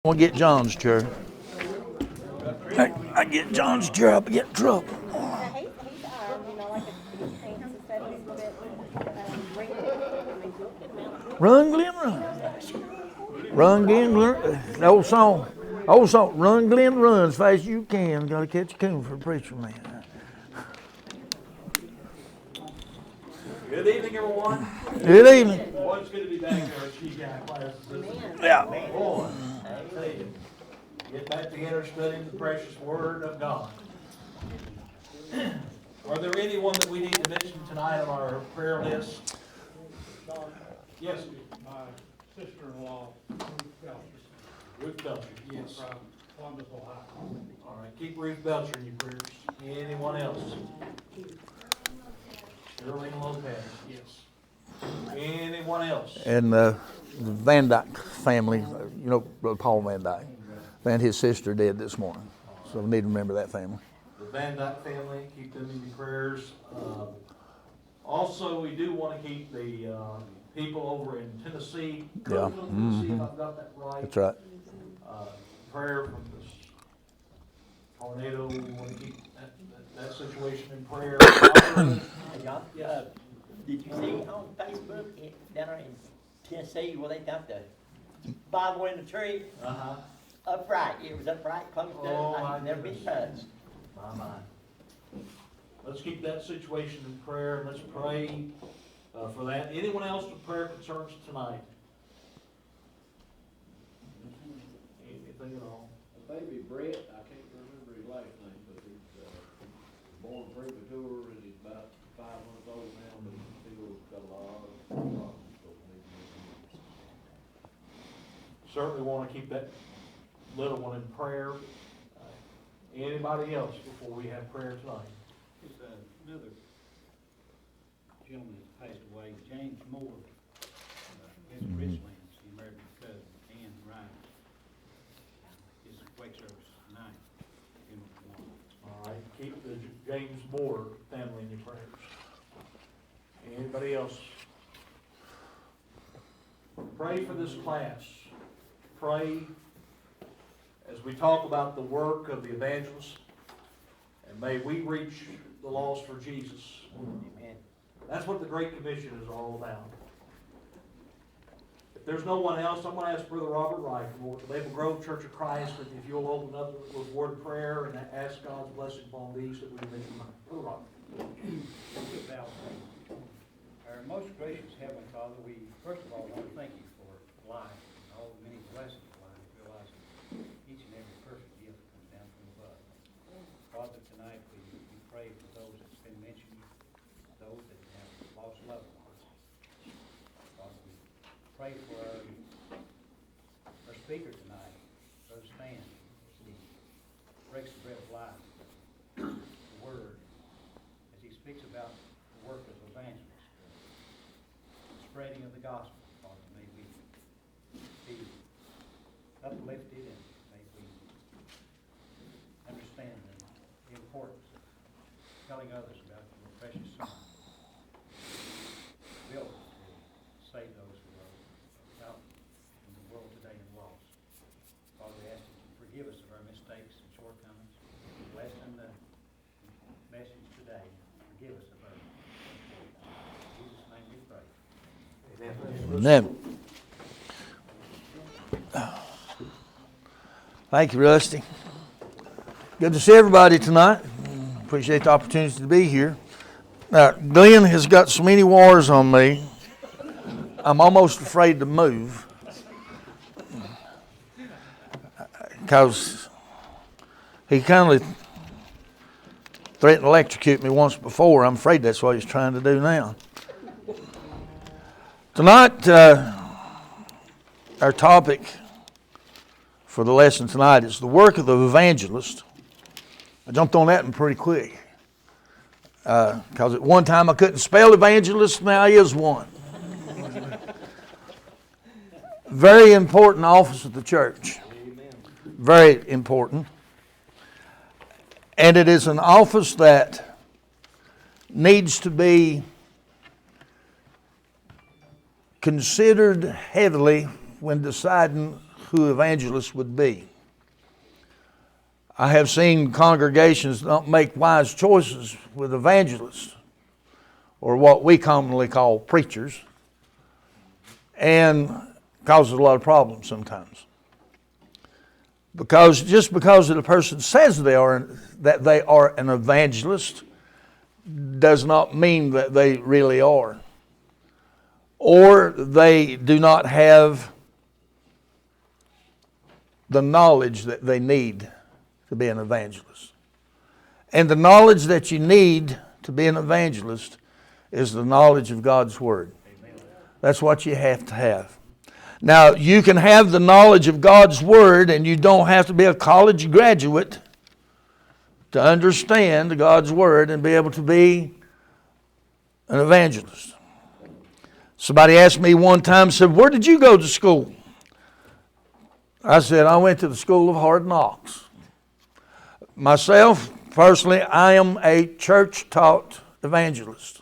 I'm gonna get John's chair. I get John's chair up, I get in trouble. He's like his pants and stuff. He's a bit Run, Glenn, run. Run, Glenn, run. The old song. Run, Glenn, run as fast as you can. Gotta catch a coon for the preacher man. Good evening, everyone. Good evening. Boy, it's good to be back here at GBI classes. Yeah. Boy, I tell you, get back together studying the precious Word of God. Are there anyone that we need to mention tonight on our prayer list? Yes. My sister-in-law, Ruth Belcher, yes. from Columbus, Ohio. All right, keep Ruth Belcher in your prayers. Anyone else? Sterling Lopez, yes. Anyone else? And the Van Dyke family, you know, Brother Paul Van Dyke, and his sister dead this morning. So we need to remember that family. The Van Dyke family, keep them in your prayers. Also, we do want to keep the people over in Tennessee, Kirkland, Tennessee, if I've got that right. That's right. Prayer from this tornado. We want to keep that situation in prayer. Did you see on Facebook down there in Tennessee where they got the Bible in the tree? Uh-huh. Upright. It was upright, closed Oh, up, my like never been goodness. touched. My. Let's keep that situation in prayer, and let's pray for that. Anyone else with prayer concerns tonight? Anything at all? Baby Brett, I can't remember his last name, but he's born premature and he's about 5 months old now, but he's still got a lot of problems. Certainly want to keep that little one in prayer. Anybody else before we have prayer tonight? It's another gentleman that passed away, James Moore, lives in Richlands. He married my cousin, Ann Ryan. His wake service tonight, funeral tomorrow. All right, keep the James Moore family in your prayers. Anybody else? Pray for this class. Pray as we talk about the work of the evangelist, and may we reach the lost for Jesus. Amen. That's what the Great Commission is all about. If there's no one else, I'm going to ask Brother Robert Wright from the Maple Grove Church of Christ if you'll open up with a word of prayer and ask God's blessing upon these that we may be. Brother Robert. Our most gracious Heavenly Father, we first of all want to thank you for life and all the many blessings of life, realizing each and every perfect gift comes down from above. Father, tonight we pray for those that's been mentioned, those that have lost loved ones. Father, we pray for our speaker tonight, Brother Stan, as he breaks the bread of life, the word, as he speaks about the work of evangelists, the spreading of the gospel. Father, may we be uplifted and may we understand the importance of telling others about your precious Son. Will to save those who are out in the world today and lost. Father, we ask that you forgive us of our mistakes and shortcomings. Blessing the message today. Forgive us of our shortcomings. In Jesus' name we pray. Amen. Thank you, Rusty. Good to see everybody tonight. Appreciate the opportunity to be here. Now, Glenn has got so many wars on me, I'm almost afraid to move. Because he kind of threatened to electrocute me once before. I'm afraid that's what he's trying to do now. Tonight, our topic for the lesson tonight is the work of the evangelist. I jumped on that one pretty quick. Because at one time I couldn't spell evangelist, now is one. Very important office of the church. Very important. And it is an office that needs to be considered heavily when deciding who evangelists would be. I have seen congregations not make wise choices with evangelists, or what we commonly call preachers, and causes a lot of problems sometimes. Just because the person says they are an evangelist does not mean that they really are. Or they do not have the knowledge that they need to be an evangelist. And the knowledge that you need to be an evangelist is the knowledge of God's Word. That's what you have to have. Now, you can have the knowledge of God's Word, and you don't have to be a college graduate to understand God's Word and be able to be an evangelist. Somebody asked me one time, said, "Where did you go to school?" I said, "I went to the school of hard knocks." Myself, personally, I am a church-taught evangelist.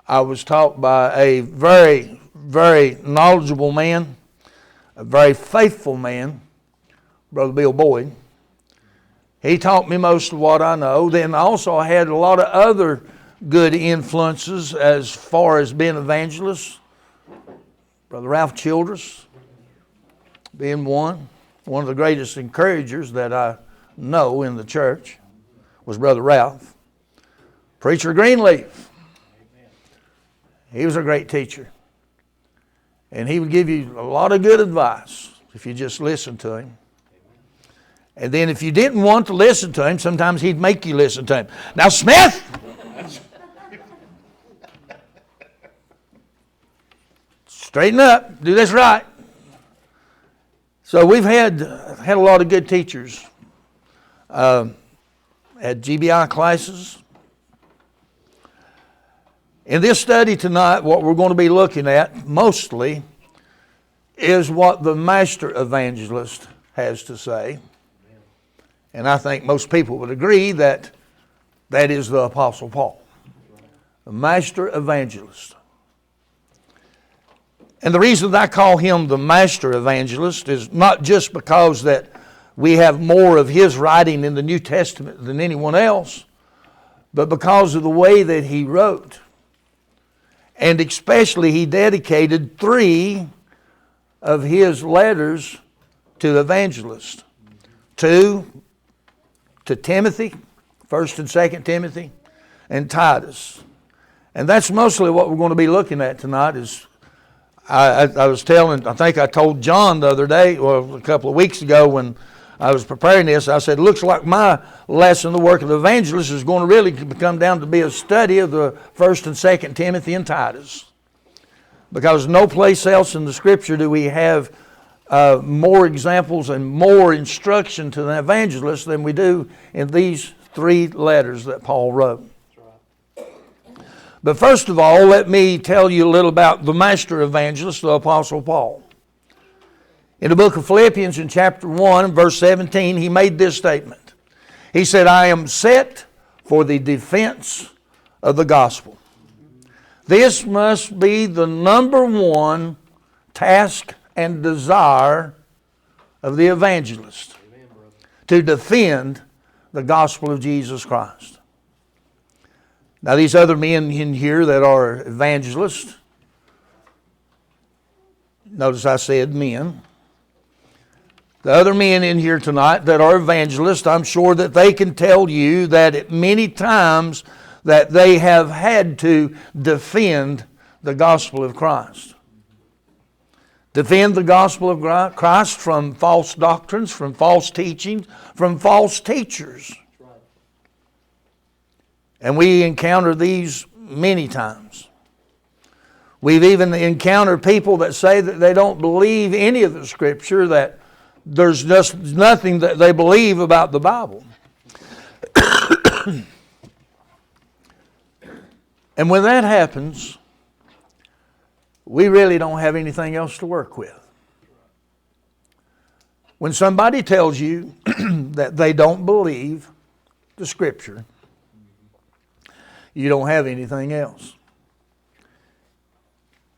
I was taught by a very, very knowledgeable man, a very faithful man, Brother Bill Boyd. He taught me most of what I know. Then also I had a lot of other good influences as far as being evangelists. Brother Ralph Childress being one of the greatest encouragers that I know in the church was Brother Ralph. Preacher Greenleaf, he was a great teacher. And he would give you a lot of good advice if you just listened to him. And then if you didn't want to listen to him, sometimes he'd make you listen to him. "Now, Smith!" Straighten up. Do this right. So we've had a lot of good teachers at GBI classes. In this study tonight, what we're going to be looking at mostly is what the master evangelist has to say. And I think most people would agree that that is the Apostle Paul, the master evangelist. And the reason that I call him the master evangelist is not just because that we have more of his writing in the New Testament than anyone else, but because of the way that he wrote. And especially he dedicated 3 of his letters to evangelists. 2 to Timothy, 1st and 2nd Timothy, and Titus. And that's mostly what we're going to be looking at tonight. Is I think I told John the other day, well, a couple of weeks ago when I was preparing this, I said, looks like my lesson, the work of the evangelist, is going to really come down to be a study of the 1st and 2nd Timothy and Titus. Because no place else in the Scripture do we have more examples and more instruction to the evangelist than we do in these 3 letters that Paul wrote. But first of all, let me tell you a little about the master evangelist, the Apostle Paul. In the book of Philippians in chapter 1, verse 17, he made this statement. He said, "I am set for the defense of the gospel." This must be the number one task and desire of the evangelist, to defend the gospel of Jesus Christ. Now these other men in here that are evangelists, notice I said men. The other men in here tonight that are evangelists, I'm sure that they can tell you that at many times that they have had to defend the gospel of Christ. Defend the gospel of Christ from false doctrines, from false teachings, from false teachers. And we encounter these many times. We've even encountered people that say that they don't believe any of the Scripture, that there's just nothing that they believe about the Bible. And when that happens, we really don't have anything else to work with. When somebody tells you that they don't believe the Scripture, you don't have anything else.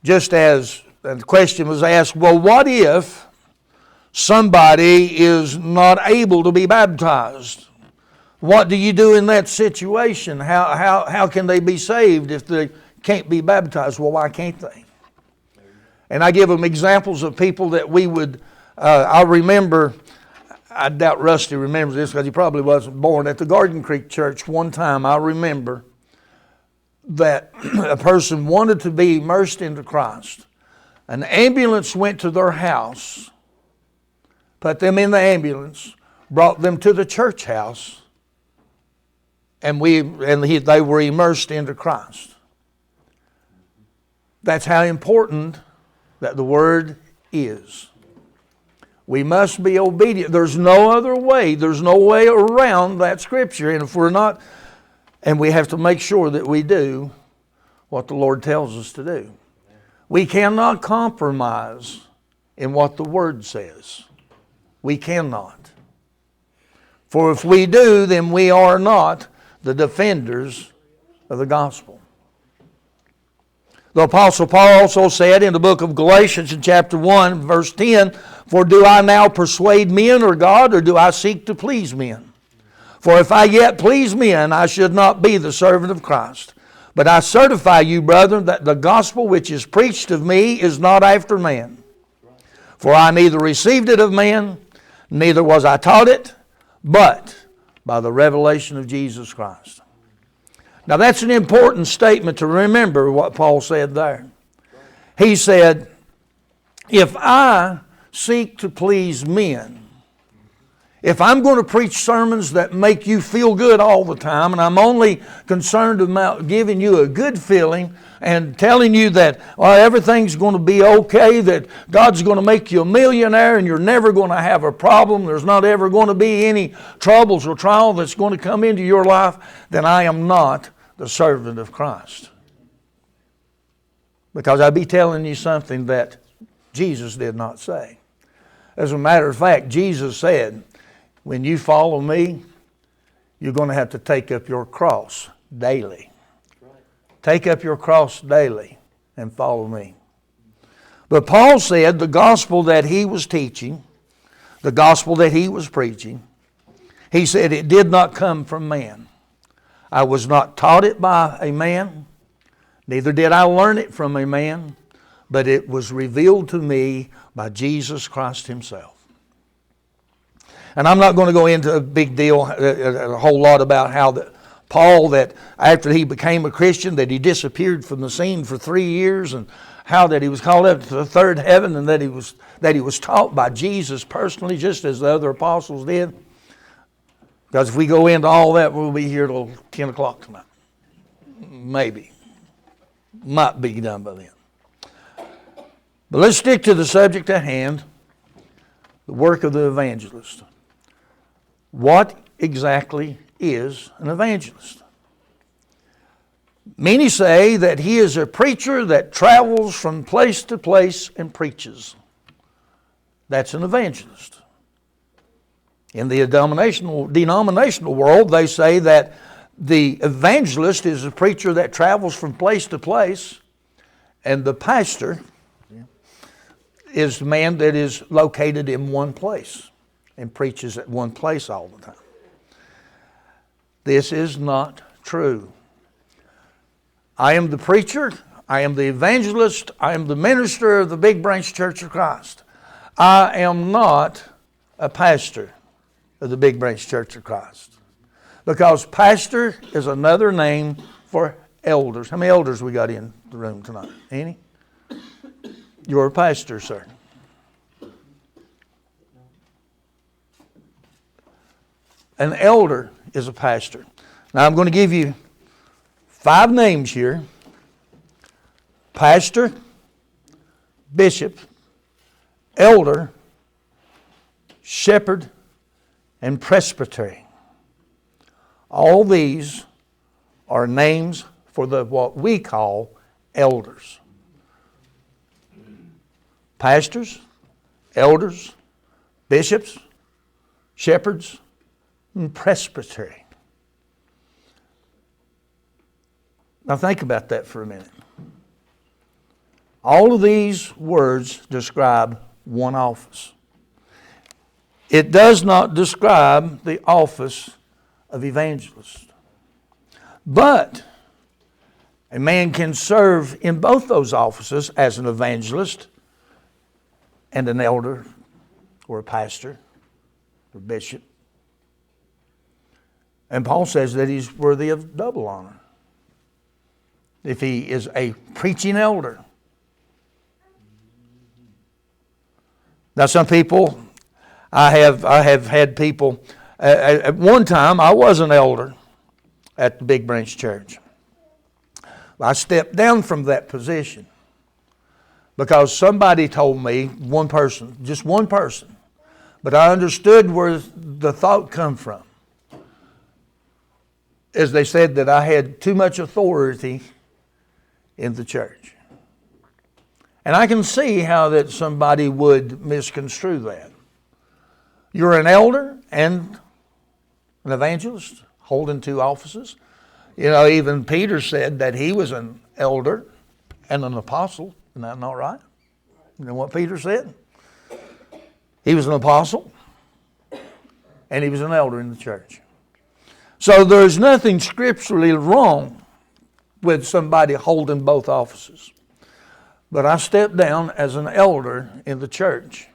Just as the question was asked, well, what if somebody is not able to be baptized. What do you do in that situation? How can they be saved if they can't be baptized? Well, why can't they? And I give them examples of people that we would, I remember, I doubt Rusty remembers this because he probably wasn't born. At the Garden Creek Church one time, I remember that a person wanted to be immersed into Christ. An ambulance went to their house, put them in the ambulance, brought them to the church house, and they were immersed into Christ. That's how important that the Word is. We must be obedient. There's no other way. There's no way around that Scripture. And if we're not, and we have to make sure that we do what the Lord tells us to do. We cannot compromise in what the Word says. We cannot. For if we do, then we are not the defenders of the gospel. The Apostle Paul also said in the book of Galatians in chapter 1, verse 10, "For do I now persuade men or God, or do I seek to please men? For if I yet please men, I should not be the servant of Christ. But I certify you, brethren, that the gospel which is preached of me is not after man. For I neither received it of man, neither was I taught it, but by the revelation of Jesus Christ." Now that's an important statement to remember what Paul said there. He said, if I seek to please men, if I'm going to preach sermons that make you feel good all the time, and I'm only concerned about giving you a good feeling and telling you that everything's going to be okay, that God's going to make you a millionaire and you're never going to have a problem, there's not ever going to be any troubles or trial that's going to come into your life, then I am not the servant of Christ. Because I'd be telling you something that Jesus did not say. As a matter of fact, Jesus said, when you follow me, you're going to have to take up your cross daily. Take up your cross daily and follow me. But Paul said the gospel that he was teaching, the gospel that he was preaching, he said it did not come from man. I was not taught it by a man, neither did I learn it from a man, but it was revealed to me by Jesus Christ himself. And I'm not going to go into a big deal, a whole lot about how Paul, that after he became a Christian, that he disappeared from the scene for 3 years, and how that he was called up to the third heaven, and that he was taught by Jesus personally, just as the other apostles did. Because if we go into all that, we'll be here till 10 o'clock tonight. Maybe. Might be done by then. But let's stick to the subject at hand, the work of the evangelist. What exactly is an evangelist? Many say that he is a preacher that travels from place to place and preaches. That's an evangelist. In the denominational world, they say that the evangelist is a preacher that travels from place to place, and the pastor is the man that is located in one place and preaches at one place all the time. This is not true. I am the preacher, I am the evangelist, I am the minister of the Big Branch Church of Christ. I am not a pastor of the Big Branch Church of Christ. Because pastor is another name for elders. How many elders we got in the room tonight? Any? You're a pastor, sir. An elder is a pastor. Now I'm going to give you 5 names here. Pastor, bishop, elder, shepherd, and presbytery. All these are names for what we call elders. Pastors, elders, bishops, shepherds, and presbytery. Now think about that for a minute. All of these words describe one office. it does not describe the office of evangelist. But a man can serve in both those offices as an evangelist and an elder or a pastor or bishop. And Paul says that he's worthy of double honor if he is a preaching elder. Now, some people, I have had people. At one time, I was an elder at the Big Branch Church. I stepped down from that position because somebody told me, one person, just one person, but I understood where the thought come from. As they said that I had too much authority in the church. And I can see how that somebody would misconstrue that. You're an elder and an evangelist holding two offices. You know, even Peter said that he was an elder and an apostle. Isn't that not right? You know what Peter said? He was an apostle and he was an elder in the church. So there's nothing scripturally wrong with somebody holding both offices. But I stepped down as an elder in the church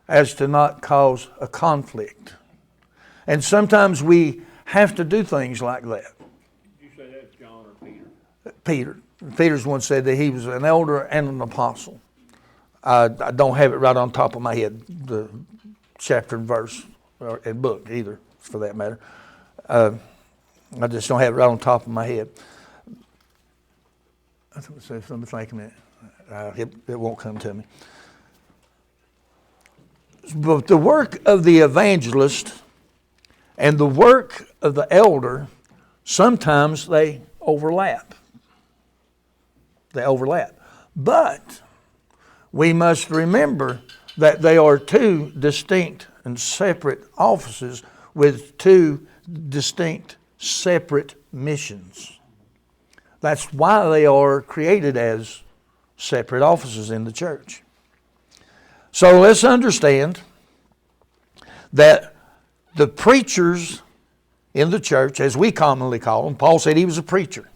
as to not cause a conflict. And sometimes we have to do things like that. Did you say that's John or Peter? Peter. Peter's one said that he was an elder and an apostle. I don't have it right on top of my head, the chapter and verse, and book either, for that matter. I just don't have it right on top of my head. Let me think a minute. It won't come to me. But the work of the evangelist and the work of the elder, sometimes they overlap. They overlap. But we must remember that they are two distinct and separate offices with two distinct separate missions. That's why they are created as separate offices in the church. So let's understand that the preachers in the church, as we commonly call them, Paul said he was a preacher.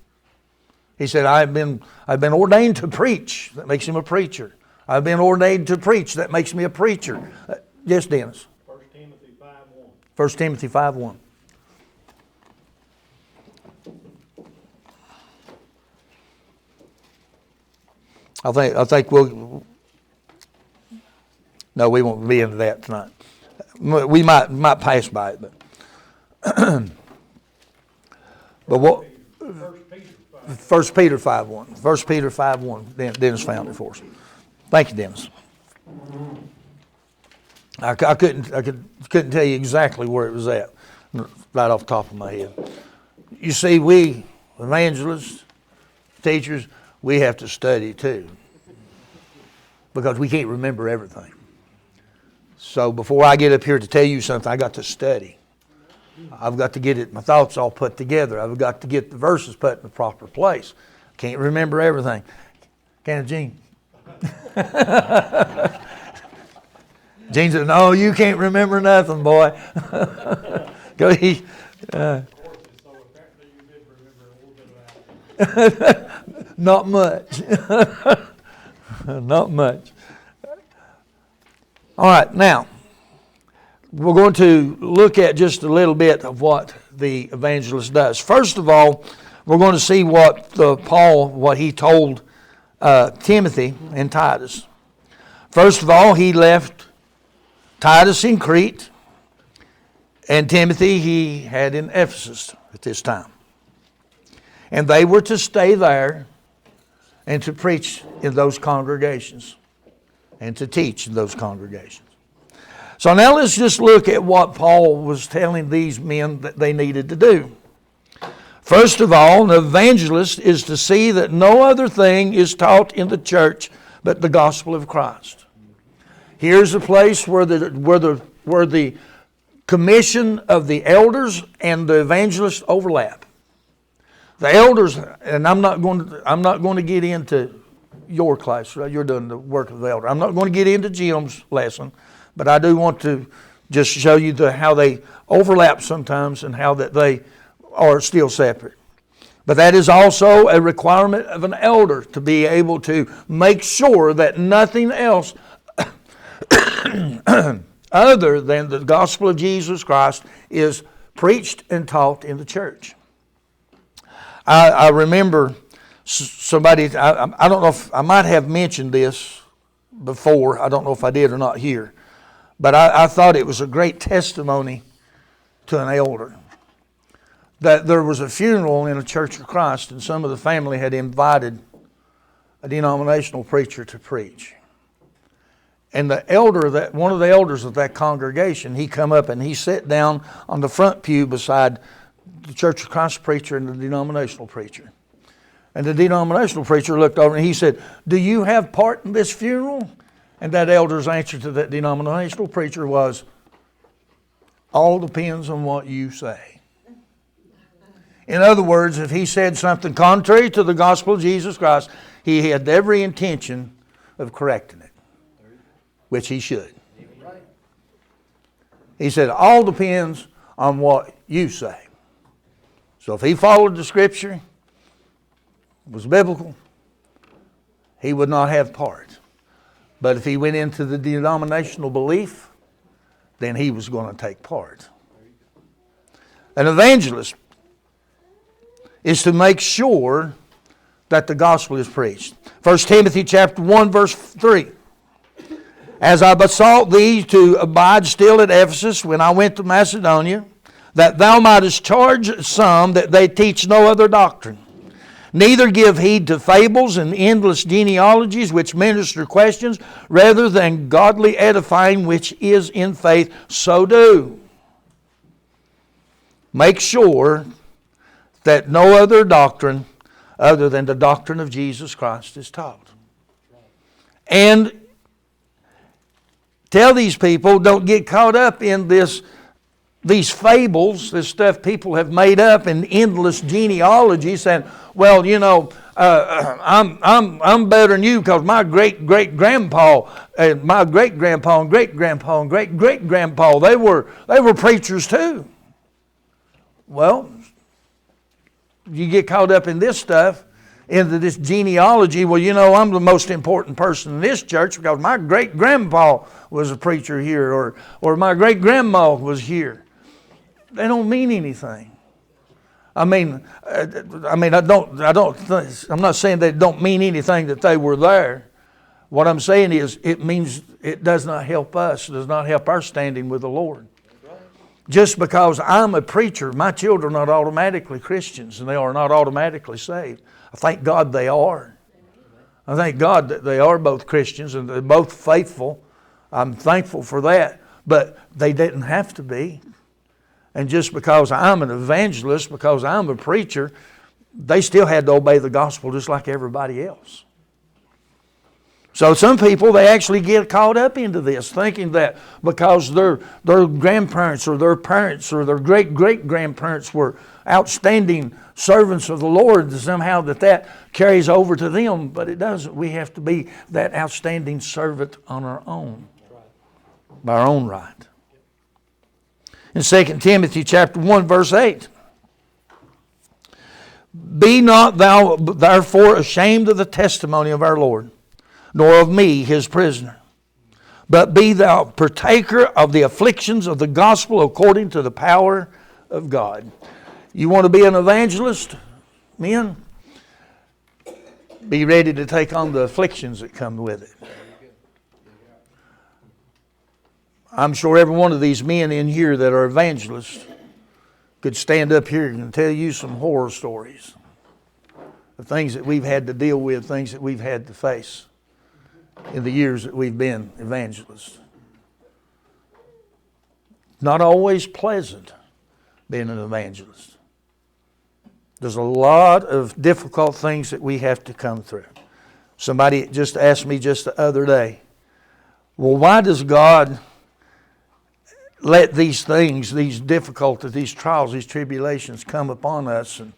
He said, I've been ordained to preach. That makes him a preacher. I've been ordained to preach. That makes me a preacher. Yes, Dennis. 1 Timothy 5:1. 1 Timothy 5:1. I think we'll. No, we won't be into that tonight. We might pass by it, but. But what? 1 Peter 5:1. 1 Peter 5:1. Dennis found it for us. Thank you, Dennis. I couldn't tell you exactly where it was at, right off the top of my head. You see, we evangelists, teachers, we have to study too, because we can't remember everything. So before I get up here to tell you something, I got to study. I've got to get my thoughts all put together. I've got to get the verses put in the proper place. Can't remember everything. Can it, Gene? Gene said, "No, you can't remember nothing, boy." Go eat. Not much. Not much. All right, now we're going to look at just a little bit of what the evangelist does. First of all, we're going to see what he told Timothy and Titus. First of all, he left Titus in Crete, and Timothy he had in Ephesus at this time. And they were to stay there and to preach in those congregations and to teach in those congregations. So now let's just look at what Paul was telling these men that they needed to do. First of all, an evangelist is to see that no other thing is taught in the church but the gospel of Christ. Here's a place where the commission of the elders and the evangelists overlap. The elders, and I'm not going to get into your class, right? You're doing the work of the elder. I'm not going to get into Jim's lesson, but I do want to Just to show you how they overlap sometimes and how that they are still separate. But that is also a requirement of an elder to be able to make sure that nothing else other than the gospel of Jesus Christ is preached and taught in the church. I remember somebody, I don't know if I might have mentioned this before. I don't know if I did or not here. But I thought it was a great testimony to an elder. That there was a funeral in a Church of Christ, and some of the family had invited a denominational preacher to preach. And one of the elders of that congregation, he come up and he sat down on the front pew beside the Church of Christ preacher and the denominational preacher. And the denominational preacher looked over and he said, "Do you have part in this funeral?" And that elder's answer to that denominational preacher was, "All depends on what you say." In other words, if he said something contrary to the gospel of Jesus Christ, he had every intention of correcting it, which he should. He said, all depends on what you say. So if he followed the Scripture, was biblical, he would not have part. But if he went into the denominational belief, then he was going to take part. An evangelist is to make sure that the gospel is preached. 1 Timothy chapter 1, verse 3. As I besought thee to abide still at Ephesus when I went to Macedonia, that thou mightest charge some that they teach no other doctrine, neither give heed to fables and endless genealogies which minister questions, rather than godly edifying which is in faith, so do. Make sure that no other doctrine other than the doctrine of Jesus Christ is taught. And tell these people, don't get caught up in these fables, this stuff people have made up, and endless genealogies, saying, well, you know, I'm better than you because my great-great-grandpa and my great-grandpa and great-grandpa and great-great-grandpa, they were preachers too. Well, you get caught up in this stuff, into this genealogy. Well, you know, I'm the most important person in this church because my great-grandpa was a preacher here, or my great-grandma was here. They don't mean anything. I'm not saying they don't mean anything that they were there. What I'm saying is it means it does not help us. It does not help our standing with the Lord. Just because I'm a preacher, my children are not automatically Christians and they are not automatically saved. I thank God they are. I thank God that they are both Christians and they're both faithful. I'm thankful for that. But they didn't have to be. And just because I'm an evangelist, because I'm a preacher, they still had to obey the gospel just like everybody else. So some people, they actually get caught up into this, thinking that because their grandparents or their parents or their great-great-grandparents were outstanding servants of the Lord, somehow that carries over to them. But it doesn't. We have to be that outstanding servant on our own, by our own right. In 2 Timothy chapter 1, verse 8. Be not thou therefore ashamed of the testimony of our Lord, nor of me, his prisoner. But be thou partaker of the afflictions of the gospel according to the power of God. You want to be an evangelist, men? Be ready to take on the afflictions that come with it. I'm sure every one of these men in here that are evangelists could stand up here and tell you some horror stories of things that we've had to deal with, things that we've had to face in the years that we've been evangelists. Not always pleasant being an evangelist. There's a lot of difficult things that we have to come through. Somebody just asked me just the other day, well, why does God let these things, these difficulties, these trials, these tribulations come upon us, and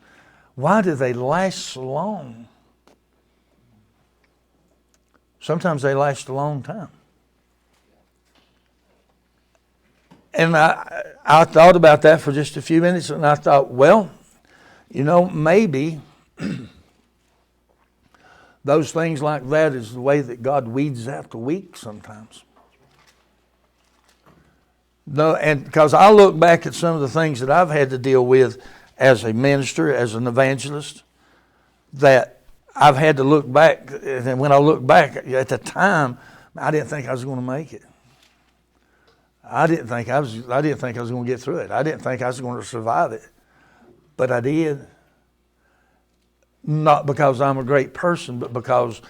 why do they last so long? Sometimes they last a long time. And I thought about that for just a few minutes, and I thought, well, maybe those things like that is the way that God weeds out the weak sometimes. No, and because I look back at some of the things that I've had to deal with as a minister, as an evangelist, that I've had to look back, and when I look back at the time, I didn't think I was going to make it. I didn't think I was going to get through it. I didn't think I was going to survive it. But I did. Not because I'm a great person, but because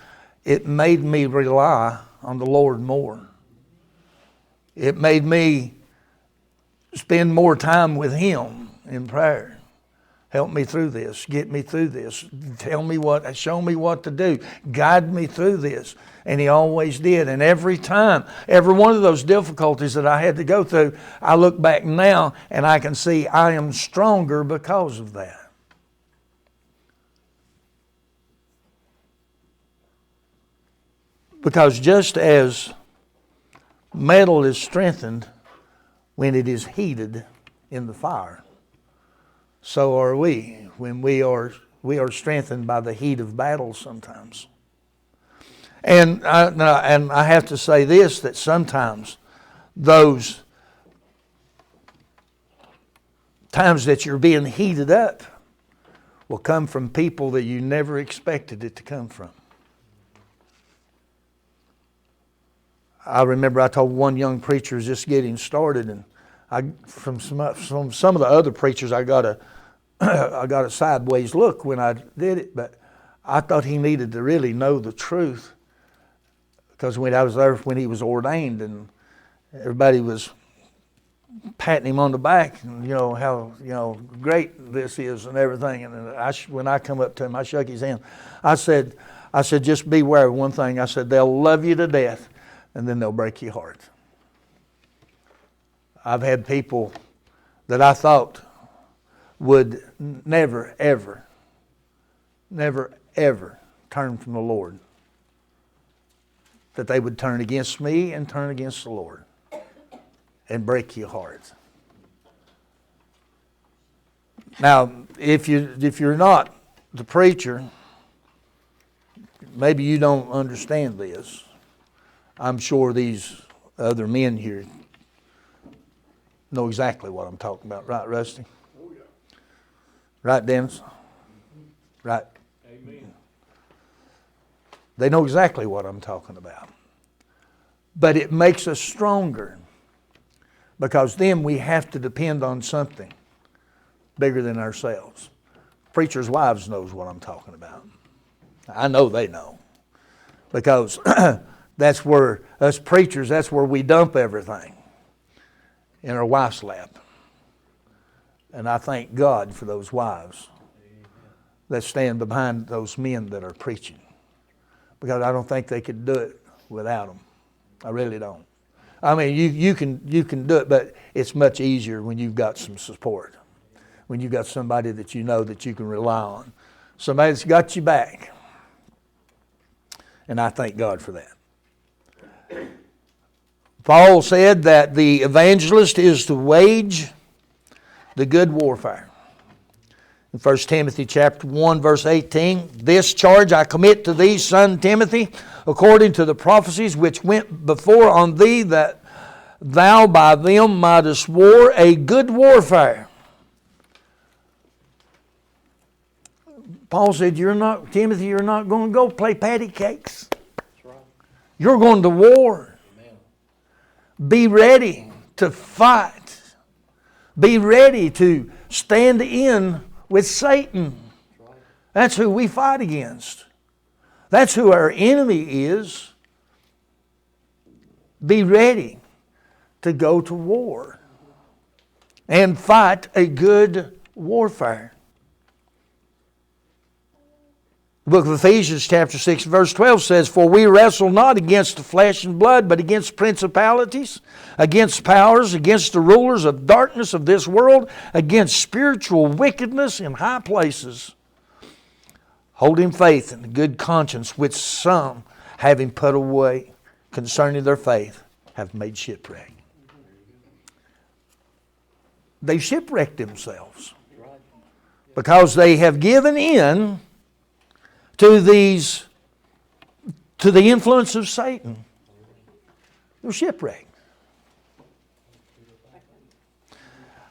it made me rely on the Lord more. It made me spend more time with Him in prayer. Help me through this. Get me through this. Show me what to do. Guide me through this. And He always did. And every time, every one of those difficulties that I had to go through, I look back now and I can see I am stronger because of that. Because just as metal is strengthened when it is heated in the fire, so are we when we are strengthened by the heat of battle sometimes. And I have to say this, that sometimes those times that you're being heated up will come from people that you never expected it to come from. I remember I told one young preacher who's just getting started, and from some of the other preachers I got a sideways look when I did it, but I thought he needed to really know the truth, because when I was there when he was ordained, and everybody was patting him on the back, and how great this is and everything, and when I come up to him, I shook his hand. I said just beware of one thing. I said, they'll love you to death, and then they'll break your heart. I've had people that I thought would never, ever turn from the Lord, that they would turn against me and turn against the Lord and break your heart. Now, if you're not the preacher, maybe you don't understand this. I'm sure these other men here know exactly what I'm talking about. Right, Rusty? Oh, yeah. Right, Dennis? Right. Amen. They know exactly what I'm talking about. But it makes us stronger, because then we have to depend on something bigger than ourselves. Preachers' wives knows what I'm talking about. I know they know. Because that's where, us preachers, that's where we dump everything, in our wife's lap. And I thank God for those wives that stand behind those men that are preaching, because I don't think they could do it without them. I really don't. I mean, you can do it, but it's much easier when you've got some support, when you've got somebody that you know that you can rely on, somebody that's got you back. And I thank God for that. Paul said that the evangelist is to wage the good warfare. In 1 Timothy chapter 1, verse 18, this charge I commit to thee, son Timothy, according to the prophecies which went before on thee, that thou by them mightest war a good warfare. Paul said, Timothy, you're not going to go play patty cakes. That's right. You're going to war. Amen. Be ready to fight. Be ready to stand in with Satan. That's who we fight against. That's who our enemy is. Be ready to go to war and fight a good warfare. The book of Ephesians chapter 6 verse 12 says, for we wrestle not against the flesh and blood, but against principalities, against powers, against the rulers of darkness of this world, against spiritual wickedness in high places. Holding faith and a good conscience, which some, having put away concerning their faith, have made shipwreck. they shipwreck themselves because they have given in to the influence of Satan. They're shipwrecked.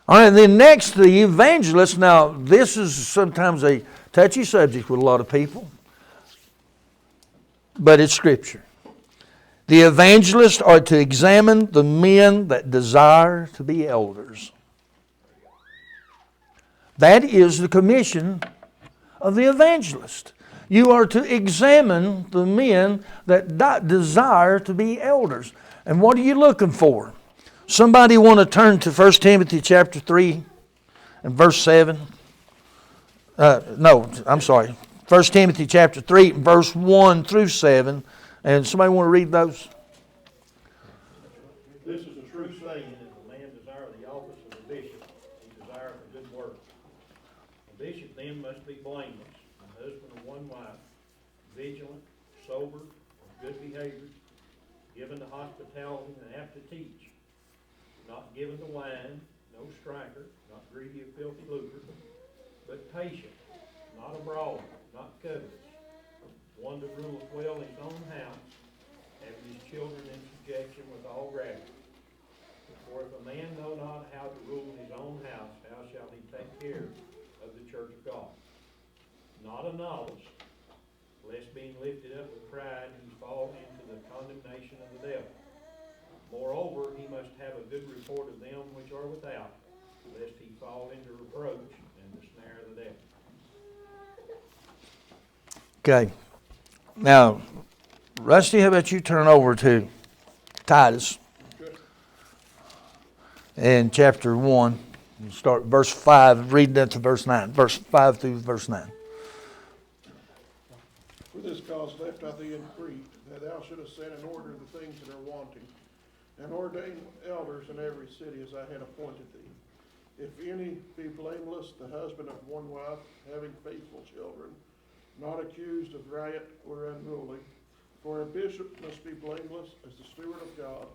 All right, and then next, the evangelist. Now, this is sometimes a touchy subject with a lot of people, but it's Scripture. The evangelists are to examine the men that desire to be elders. That is the commission of the evangelist. You are to examine the men that desire to be elders. And what are you looking for? Somebody want to turn to 1 Timothy chapter 3 and verse 7? 1 Timothy chapter 3, verse 1 through 7. And somebody want to read those? This is a true saying, if a man desire the office of a bishop, he desireth a good work. A bishop then must be blameless, a husband of one wife, vigilant, sober, of good behavior, given to hospitality and apt to teach, not given to wine, no striker, not greedy of filthy lucre, but patient, not a brawler, not covetous, one that ruleth well his own house, having his children in subjection with all gravity. For if a man know not how to rule his own house, how shall he take care of the church of God? Not a novice, lest being lifted up with pride he fall into the condemnation of the devil. Moreover, he must have a good report of them which are without, lest he fall into reproach and the snare of the devil. Okay. Now, Rusty, how about you turn over to Titus in chapter 1. Start verse 5, read that to verse 9. Verse 5 through verse 9. For this cause left I thee in Crete, that thou shouldest set in order the things that are wanting, and ordain elders in every city as I had appointed thee. If any be blameless, the husband of one wife, having faithful children, not accused of riot or unruly. For a bishop must be blameless as the steward of God,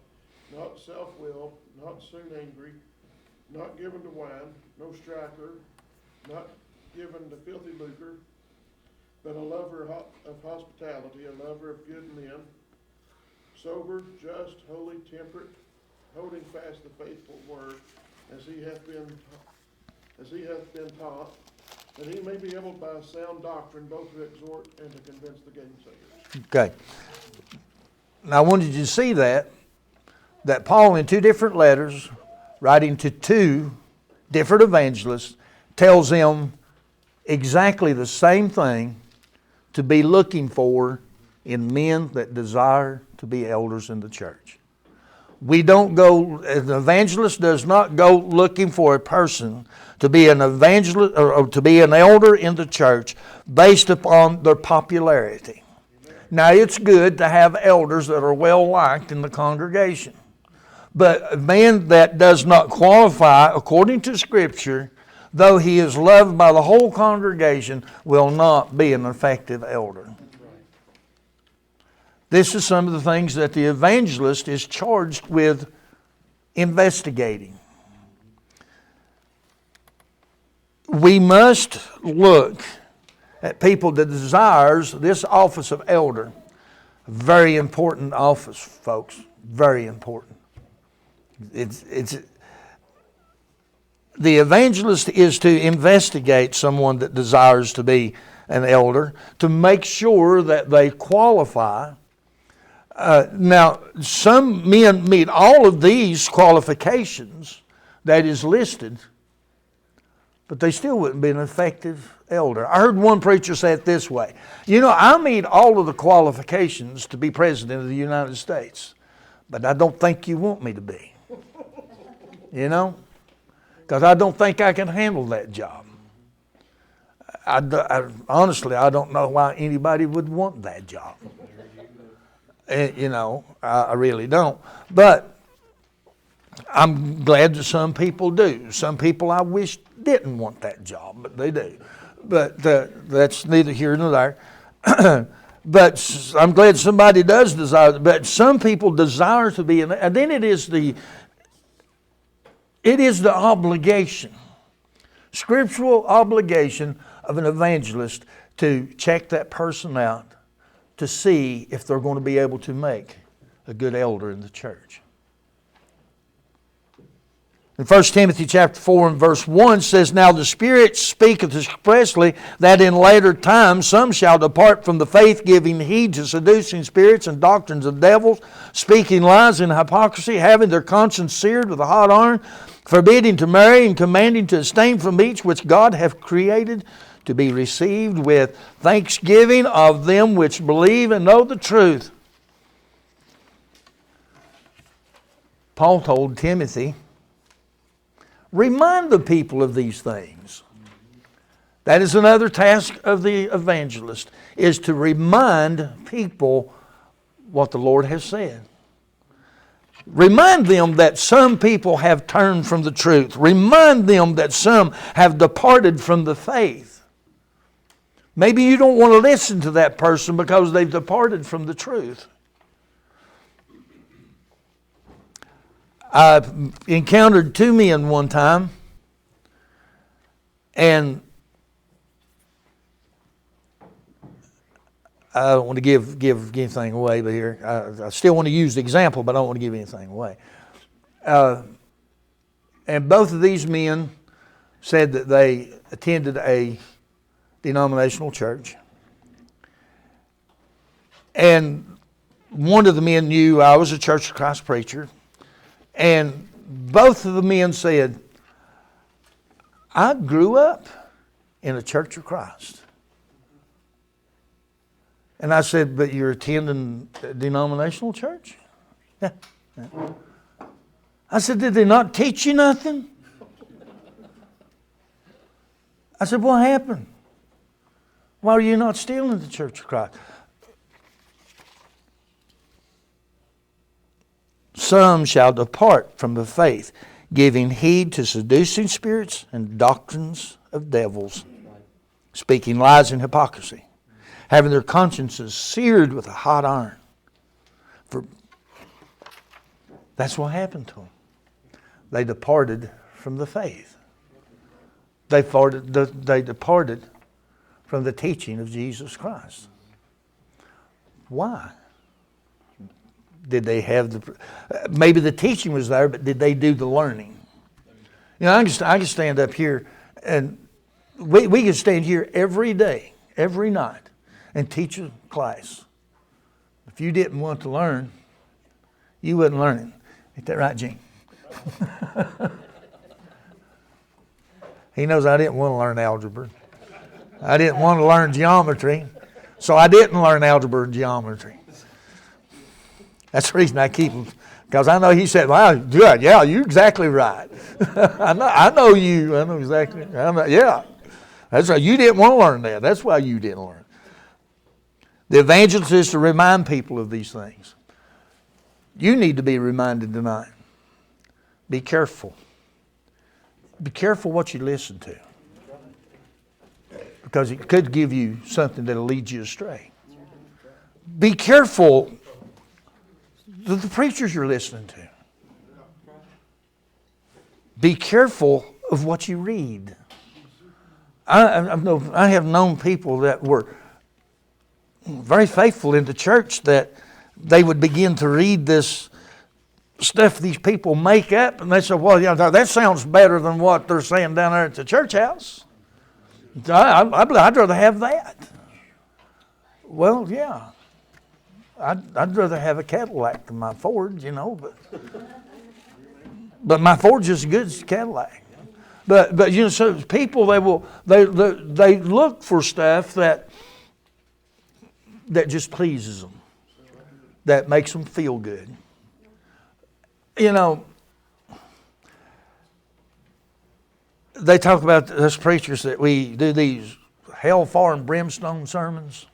not self-willed, not soon angry, not given to wine, no striker, not given to filthy lucre, but a lover of hospitality, a lover of good men, sober, just, holy, temperate, holding fast the faithful word, as he hath been taught, that he may be able by sound doctrine both to exhort and to convince the gainsayers. Okay. Now I wanted you to see that Paul in two different letters, writing to two different evangelists, tells them exactly the same thing to be looking for in men that desire to be elders in the church. We don't go, an evangelist does not go looking for a person to be an evangelist or to be an elder in the church based upon their popularity. Now, it's good to have elders that are well liked in the congregation. But a man that does not qualify according to Scripture, though he is loved by the whole congregation, will not be an effective elder. This is some of the things that the evangelist is charged with investigating. We must look at people that desires this office of elder. Very important office, folks. Very important. It's the evangelist is to investigate someone that desires to be an elder, to make sure that they qualify. Now, some men meet all of these qualifications that is listed, but they still wouldn't be an effective elder. I heard one preacher say it this way: I meet all of the qualifications to be president of the United States, but I don't think you want me to be. Because I don't think I can handle that job. Honestly, I don't know why anybody would want that job. I really don't. But I'm glad that some people do. Some people I wish didn't want that job, but they do. But that's neither here nor there. But I'm glad somebody does desire. But some people desire to be, and then it is It is the obligation, scriptural obligation of an evangelist to check that person out to see if they're going to be able to make a good elder in the church. In 1 Timothy chapter 4 and verse 1 says, Now the Spirit speaketh expressly that in later times some shall depart from the faith, giving heed to seducing spirits and doctrines of devils, speaking lies and hypocrisy, having their conscience seared with a hot iron, forbidding to marry and commanding to abstain from each which God hath created to be received with thanksgiving of them which believe and know the truth. Paul told Timothy, remind the people of these things. That is another task of the evangelist, is to remind people what the Lord has said. Remind them that some people have turned from the truth. Remind them that some have departed from the faith. Maybe you don't want to listen to that person because they've departed from the truth. I encountered two men one time, and I don't want to give anything away, but here I still want to use the example, but I don't want to give anything away. And both of these men said that they attended a denominational church, and one of the men knew I was a Church of Christ preacher. And both of the men said, I grew up in a Church of Christ. And I said, but you're attending a denominational church? Yeah. I said, did they not teach you nothing? I said, what happened? Why are you not still in the Church of Christ? Some shall depart from the faith, giving heed to seducing spirits and doctrines of devils, speaking lies and hypocrisy, having their consciences seared with a hot iron. For that's what happened to them. They departed from the faith. They departed from the teaching of Jesus Christ. Why? Did they have maybe the teaching was there, but did they do the learning? You know, I can stand up here, and we can stand here every day, every night, and teach a class. If you didn't want to learn, you wouldn't learn it. Ain't that right, Gene? He knows I didn't want to learn algebra. I didn't want to learn geometry, so I didn't learn algebra and geometry. That's the reason I keep him, because I know he said, well, good, yeah, you're exactly right. I know you. I know exactly. Yeah. That's right. You didn't want to learn that. That's why you didn't learn. The evangelist is to remind people of these things. You need to be reminded tonight. Be careful. Be careful what you listen to, because it could give you something that'll lead you astray. Be careful the preachers you're listening to. Be careful of what you read. I have known people that were very faithful in the church that they would begin to read this stuff these people make up, and they say, well, yeah, that sounds better than what they're saying down there at the church house. I'd rather have that. Well, yeah. I'd rather have a Cadillac than my Ford, you know, but my Ford's just as good as a Cadillac. But you know, so people they look for stuff that just pleases them, that makes them feel good. You know, they talk about us preachers that we do these hellfire and brimstone sermons.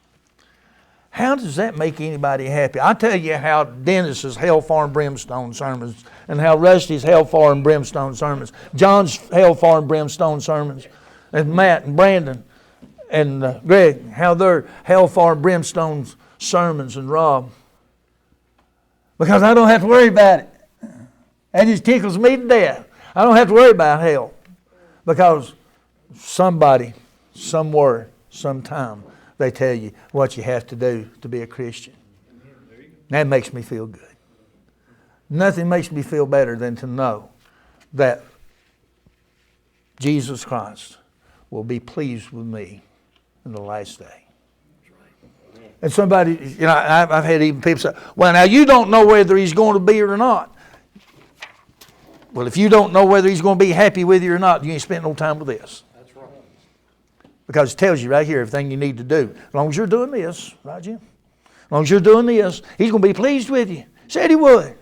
How does that make anybody happy? I'll tell you how Dennis's hellfire and brimstone sermons, and how Rusty's hellfire and brimstone sermons, John's hellfire and brimstone sermons, and Matt and Brandon and Greg, how their hellfire and brimstone sermons, and Rob. Because I don't have to worry about it. That just tickles me to death. I don't have to worry about hell. Because somebody, somewhere, sometime, they tell you what you have to do to be a Christian. That makes me feel good. Nothing makes me feel better than to know that Jesus Christ will be pleased with me in the last day. And somebody, you know, I've had even people say, well, now you don't know whether he's going to be or not. Well, if you don't know whether he's going to be happy with you or not, you ain't spent no time with this. That's right. Because it tells you right here everything you need to do. As long as you're doing this, right, Jim? As long as you're doing this, he's going to be pleased with you. Said he would.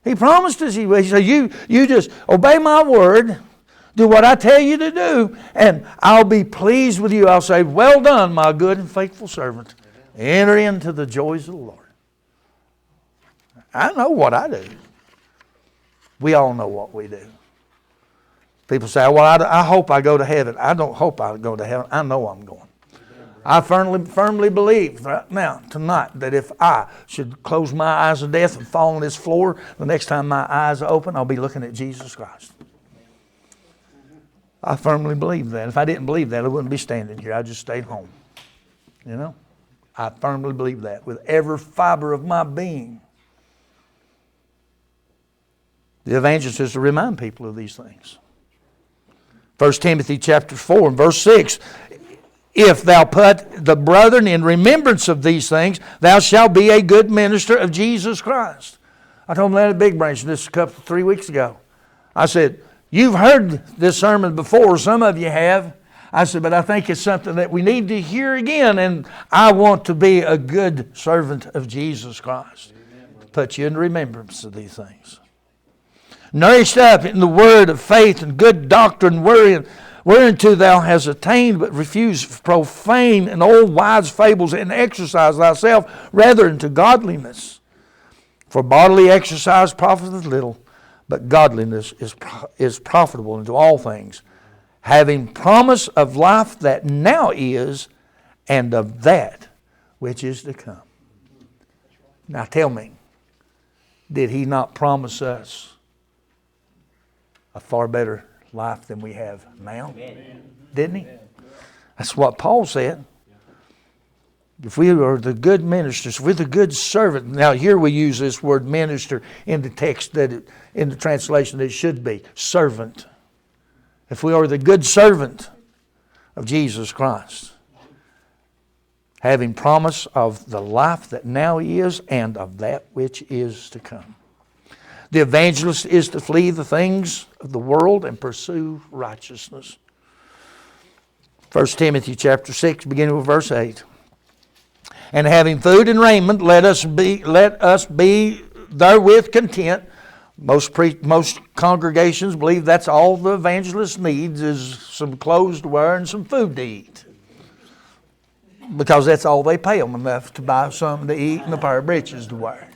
He promised us he would. He said, you just obey my word, do what I tell you to do, and I'll be pleased with you. I'll say, well done, my good and faithful servant. Enter into the joys of the Lord. I know what I do. We all know what we do. People say, well, I hope I go to heaven. I don't hope I go to heaven. I know I'm going. I firmly believe right now, tonight, that if I should close my eyes to death and fall on this floor, the next time my eyes open, I'll be looking at Jesus Christ. I firmly believe that. If I didn't believe that, I wouldn't be standing here. I'd just stay home. You know? I firmly believe that with every fiber of my being. The evangelist is to remind people of these things. 1 Timothy chapter 4 and verse 6. If thou put the brethren in remembrance of these things, thou shalt be a good minister of Jesus Christ. I told them that at Big Branch this 3 weeks ago. I said, you've heard this sermon before, some of you have. I said, but I think it's something that we need to hear again, and I want to be a good servant of Jesus Christ. Put you in remembrance of these things. Nourished up in the word of faith and good doctrine, whereunto thou hast attained, but refuse profane and old wise fables, and exercise thyself rather into godliness. For bodily exercise profiteth little, but godliness is profitable unto all things, having promise of life that now is, and of that which is to come. Now tell me, did he not promise us a far better life than we have now? Amen. Didn't he? That's what Paul said. If we are the good ministers, if we're the good servant. Now here we use this word minister in the text, in the translation that it should be, servant. If we are the good servant of Jesus Christ, having promise of the life that now is and of that which is to come. The evangelist is to flee the things of the world and pursue righteousness. 1 Timothy chapter 6, beginning with verse 8. And having food and raiment, let us be therewith content. Most congregations believe that's all the evangelist needs is some clothes to wear and some food to eat. Because that's all they pay them, enough to buy something to eat and a pair of breeches to wear.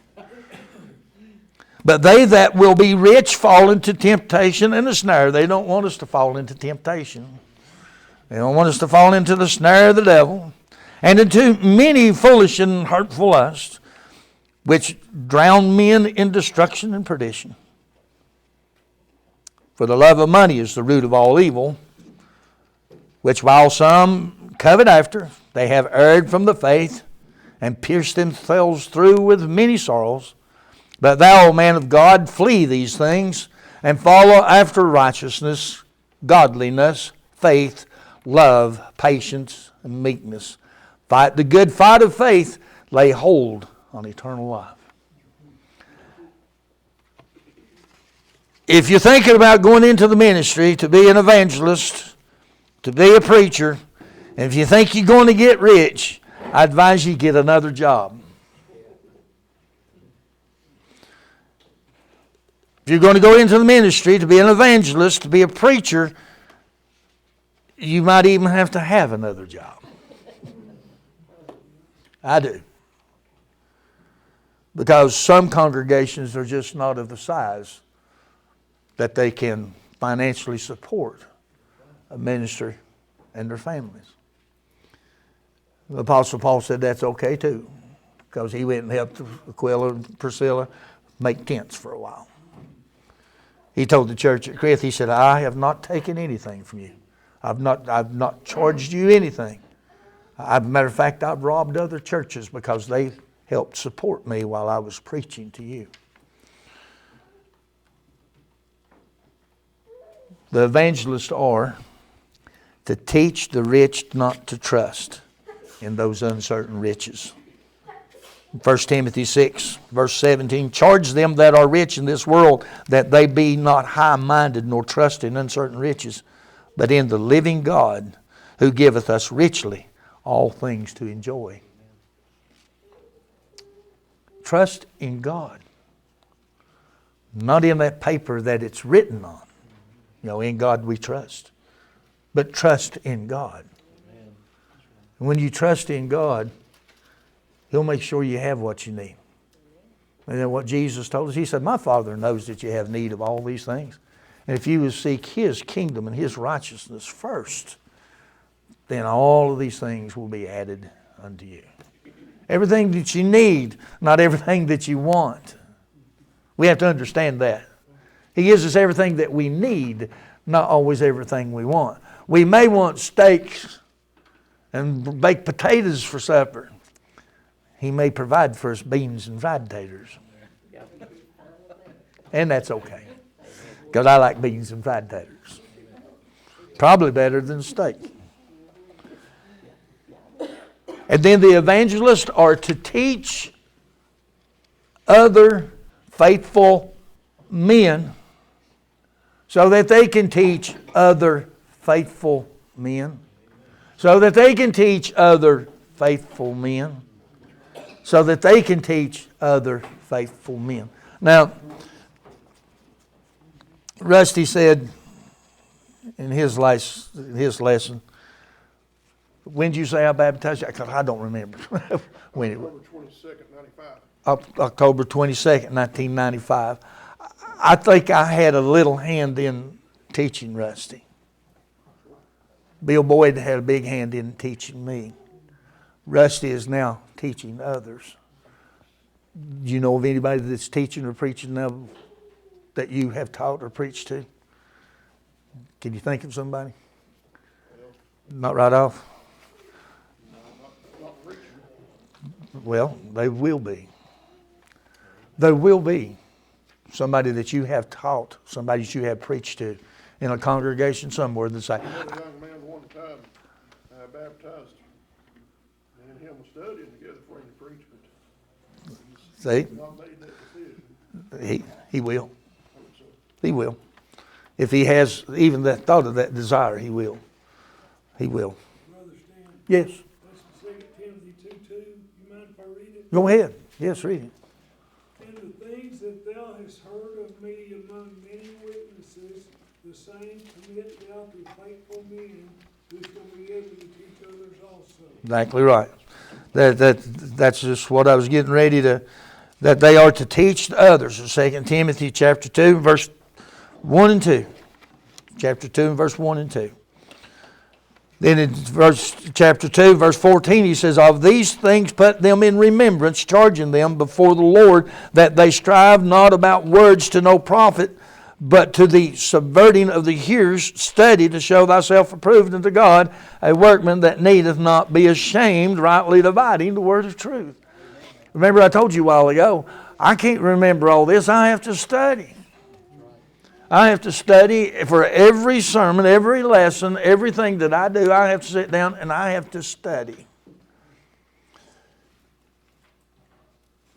But they that will be rich fall into temptation and a snare. They don't want us to fall into temptation. They don't want us to fall into the snare of the devil. And into many foolish and hurtful lusts, which drown men in destruction and perdition. For the love of money is the root of all evil, which while some covet after, they have erred from the faith, and pierced themselves through with many sorrows. But thou, O man of God, flee these things, and follow after righteousness, godliness, faith, love, patience, and meekness. Fight the good fight of faith, lay hold on eternal life. If you're thinking about going into the ministry to be an evangelist, to be a preacher, and if you think you're going to get rich, I advise you get another job. If you're going to go into the ministry to be an evangelist, to be a preacher, you might even have to have another job. I do. Because some congregations are just not of the size that they can financially support a ministry and their families. The Apostle Paul said that's okay too, because he went and helped Aquila and Priscilla make tents for a while. He told the church at Creth, he said, I have not taken anything from you. I've not charged you anything. As a matter of fact, I've robbed other churches because they helped support me while I was preaching to you. The evangelists are to teach the rich not to trust in those uncertain riches. 1 Timothy 6, verse 17, charge them that are rich in this world that they be not high-minded nor trust in uncertain riches, but in the living God who giveth us richly all things to enjoy. Trust in God. Not in that paper that it's written on. In God we trust. But trust in God. And when you trust in God, He'll make sure you have what you need. And then what Jesus told us, He said, my Father knows that you have need of all these things. And if you will seek His kingdom and His righteousness first, then all of these things will be added unto you. Everything that you need, not everything that you want. We have to understand that. He gives us everything that we need, not always everything we want. We may want steaks and baked potatoes for supper. He may provide for us beans and fried taters. And that's okay. Because I like beans and fried taters. Probably better than steak. And then the evangelists are to teach other faithful men so that they can teach other faithful men. So that they can teach other faithful men. So that they can teach other faithful men. Now, Rusty said in his lesson, when did you say I baptized you? Because I don't remember. When October 22nd, 95. October 22nd, 1995. I think I had a little hand in teaching Rusty. Bill Boyd had a big hand in teaching me. Rusty is now teaching others. Do you know of anybody that's teaching or preaching now that you have taught or preached to? Can you think of somebody? Not right off? Well, they will be. There will be somebody that you have taught, somebody that you have preached to in a congregation somewhere that say, I met a young man one time, I baptized him. Me and him were studying together before he preached, but see, he's not made that decision. he will. He will. If he has even that thought of that desire, he will. He will. Brother Stan, Yes. that's in 2 Timothy 2:2. You mind if I read it? Go ahead. Yes, read it. And the things that thou hast heard of me among many witnesses, the same commit thou to faithful men, who shall be able to teach others also. Exactly right. That's just what I was getting ready to, that they are to teach others. 2 Timothy chapter 2, verse 1 and 2. Chapter 2 and verse 1 and 2. Then in chapter 2, verse 14, he says, of these things put them in remembrance, charging them before the Lord, that they strive not about words to no profit, but to the subverting of the hearers, study to show thyself approved unto God, a workman that needeth not be ashamed, rightly dividing the word of truth. Remember I told you a while ago, I can't remember all this, I have to study. I have to study for every sermon, every lesson, everything that I do. I have to sit down and I have to study.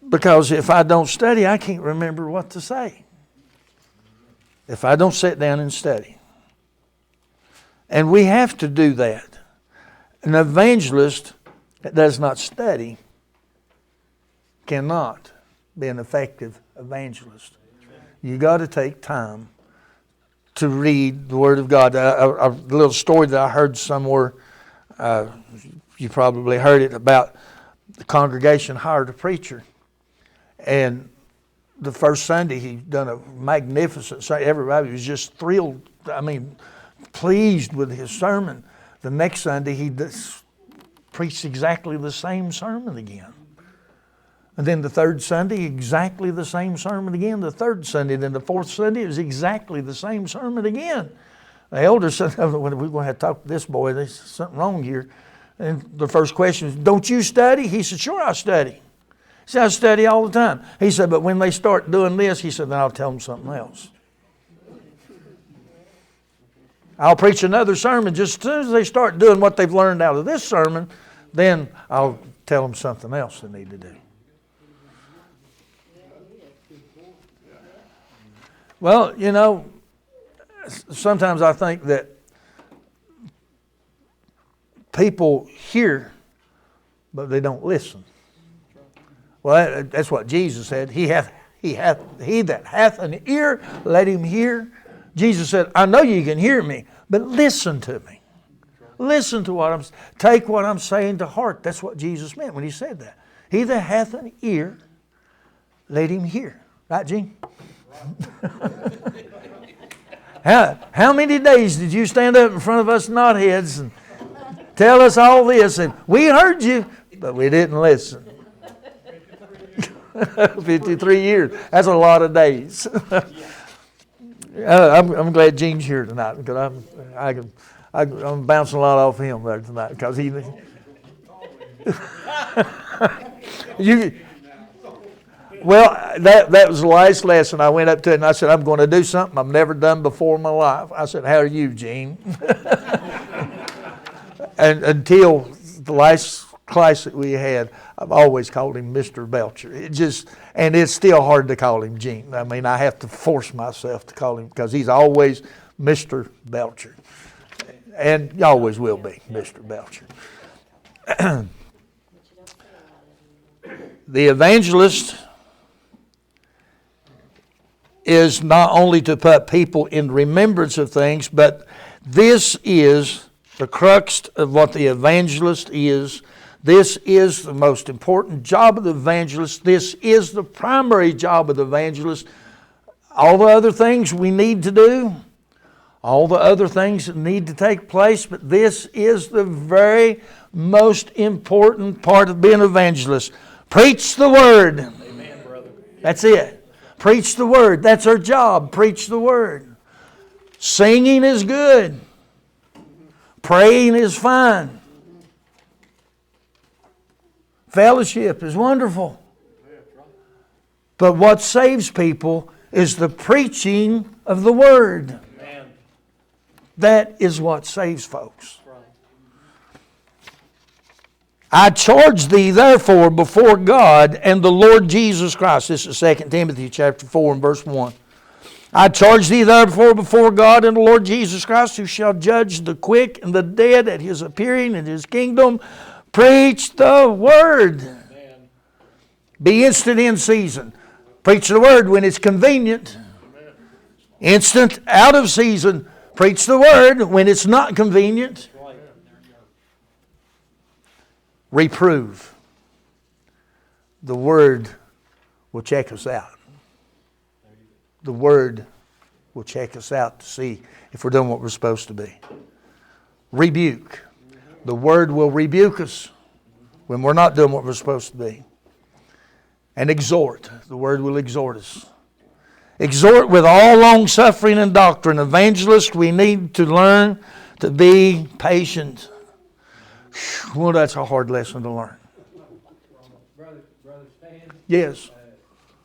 Because if I don't study, I can't remember what to say. If I don't sit down and study. And we have to do that. An evangelist that does not study cannot be an effective evangelist. You got to take time to read the Word of God. A little story that I heard somewhere, you probably heard it, about the congregation hired a preacher. And the first Sunday he done a magnificent Sunday. Everybody was just thrilled, pleased with his sermon. The next Sunday he preached exactly the same sermon again. And then the third Sunday, exactly the same sermon again. The third Sunday, then the fourth Sunday, it was exactly the same sermon again. The elder said, we're going to have to talk to this boy. There's something wrong here. And the first question is, don't you study? He said, sure I study. He said, I study all the time. He said, but when they start doing this, he said, then I'll tell them something else. I'll preach another sermon just as soon as they start doing what they've learned out of this sermon, then I'll tell them something else they need to do. Well, you know, sometimes I think that people hear, but they don't listen. Well, that's what Jesus said. He that hath an ear, let him hear. Jesus said, I know you can hear me, but listen to me. Listen to take what I'm saying to heart. That's what Jesus meant when he said that. He that hath an ear, let him hear. Right, Gene? How many days did you stand up in front of us knotheads and tell us all this? And we heard you, but we didn't listen. 53 years. That's a lot of days. I'm glad Gene's here tonight because I'm bouncing a lot off him there tonight because he. Well, that was the last lesson. I went up to it and I said, I'm going to do something I've never done before in my life. I said, how are you, Gene? And until the last class that we had, I've always called him Mr. Belcher. And it's still hard to call him Gene. I mean, I have to force myself to call him because he's always Mr. Belcher. And he always will be Mr. Belcher. The evangelist is not only to put people in remembrance of things, but this is the crux of what the evangelist is. This is the most important job of the evangelist. This is the primary job of the evangelist. All the other things we need to do, all the other things that need to take place, but this is the very most important part of being an evangelist. Preach the word. Amen, brother. That's it. Preach the word. That's our job. Preach the word. Singing is good. Praying is fine. Fellowship is wonderful. But what saves people is the preaching of the word. Amen. That is what saves folks. I charge thee therefore before God and the Lord Jesus Christ. This is 2 Timothy chapter 4 and verse 1. I charge thee therefore before God and the Lord Jesus Christ, who shall judge the quick and the dead at his appearing in his kingdom. Preach the word. Amen. Be instant in season. Preach the word when it's convenient. Amen. Instant out of season. Preach the word when it's not convenient. Right. Reprove. The word will check us out. The word will check us out to see if we're doing what we're supposed to be. Rebuke. The word will rebuke us when we're not doing what we're supposed to be. And exhort. The word will exhort us. Exhort with all long suffering and doctrine. Evangelists, we need to learn to be patient. Well, that's a hard lesson to learn. Brother Stan, Yes.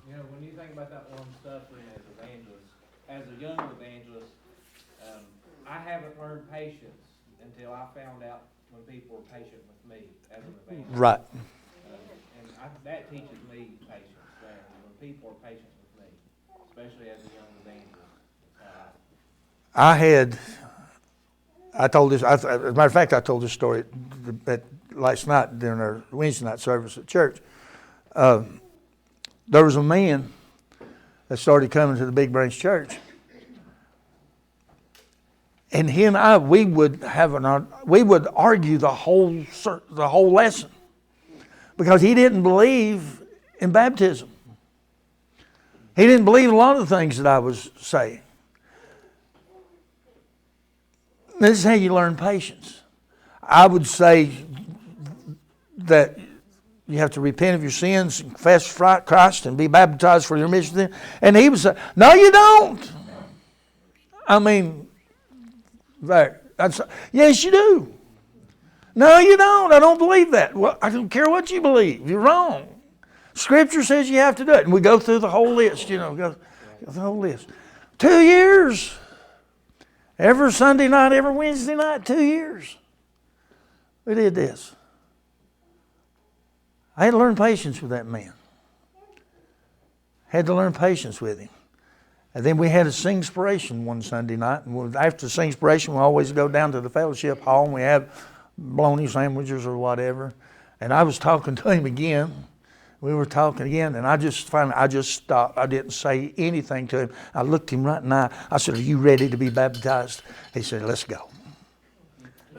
when you think about that long suffering as evangelists, as a young evangelist, I haven't learned patience until I found out when people were patient with me as an evangelist. Right. That teaches me patience there, when people are patient with me, especially as a young evangelist. I told this, as a matter of fact, I told this story last night during our Wednesday night service at church. There was a man that started coming to the Big Branch Church. And he and I, we would argue the whole lesson because he didn't believe in baptism. He didn't believe a lot of the things that I was saying. This is how you learn patience. I would say that You have to repent of your sins, confess Christ, and be baptized for your remission of sin. And he was, no, you don't. I mean, yes, you do. No, you don't. I don't believe that. Well, I don't care what you believe. You're wrong. Scripture says you have to do it. And we go through the whole list, go through the whole list. 2 years. Every Sunday night, every Wednesday night, 2 years. We did this. I had to learn patience with that man. Had to learn patience with him. And then we had a sing-spiration one Sunday night. And after sing-spiration, we always go down to the fellowship hall and we have bologna sandwiches or whatever. And I was talking to him again. We were talking again, and I just stopped. I didn't say anything to him. I looked him right in the eye. I said, "Are you ready to be baptized?" He said, "Let's go."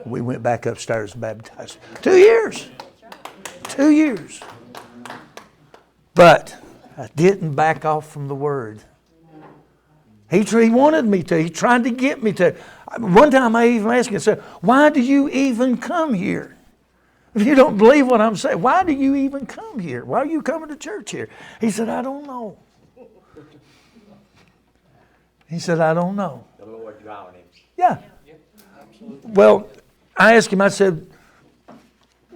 We went back upstairs and baptized. 2 years. 2 years. But I didn't back off from the Word. He wanted me to. He tried to get me to. One time I even asked him, I said, "Why do you even come here? If you don't believe what I'm saying, why do you even come here? Why are you coming to church here?" He said, "I don't know." He said, "I don't know." The Lord drawing him. Yeah. Well, I asked him, I said,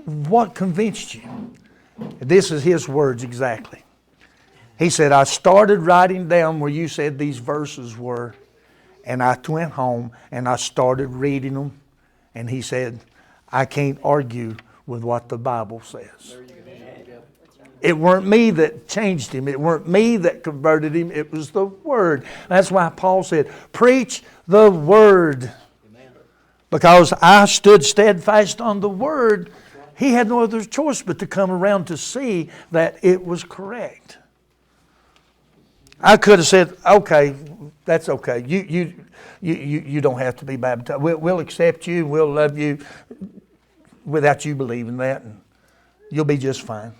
"What convinced you?" This is his words exactly. He said, "I started writing down where you said these verses were, and I went home and I started reading them." And he said, "I can't argue with what the Bible says." It weren't me that changed him. It weren't me that converted him. It was the Word. That's why Paul said, "Preach the Word." Because I stood steadfast on the Word, he had no other choice but to come around to see that it was correct. I could have said, "Okay, that's okay. You don't have to be baptized. We'll accept you. We'll love you without you believing that, and you'll be just fine."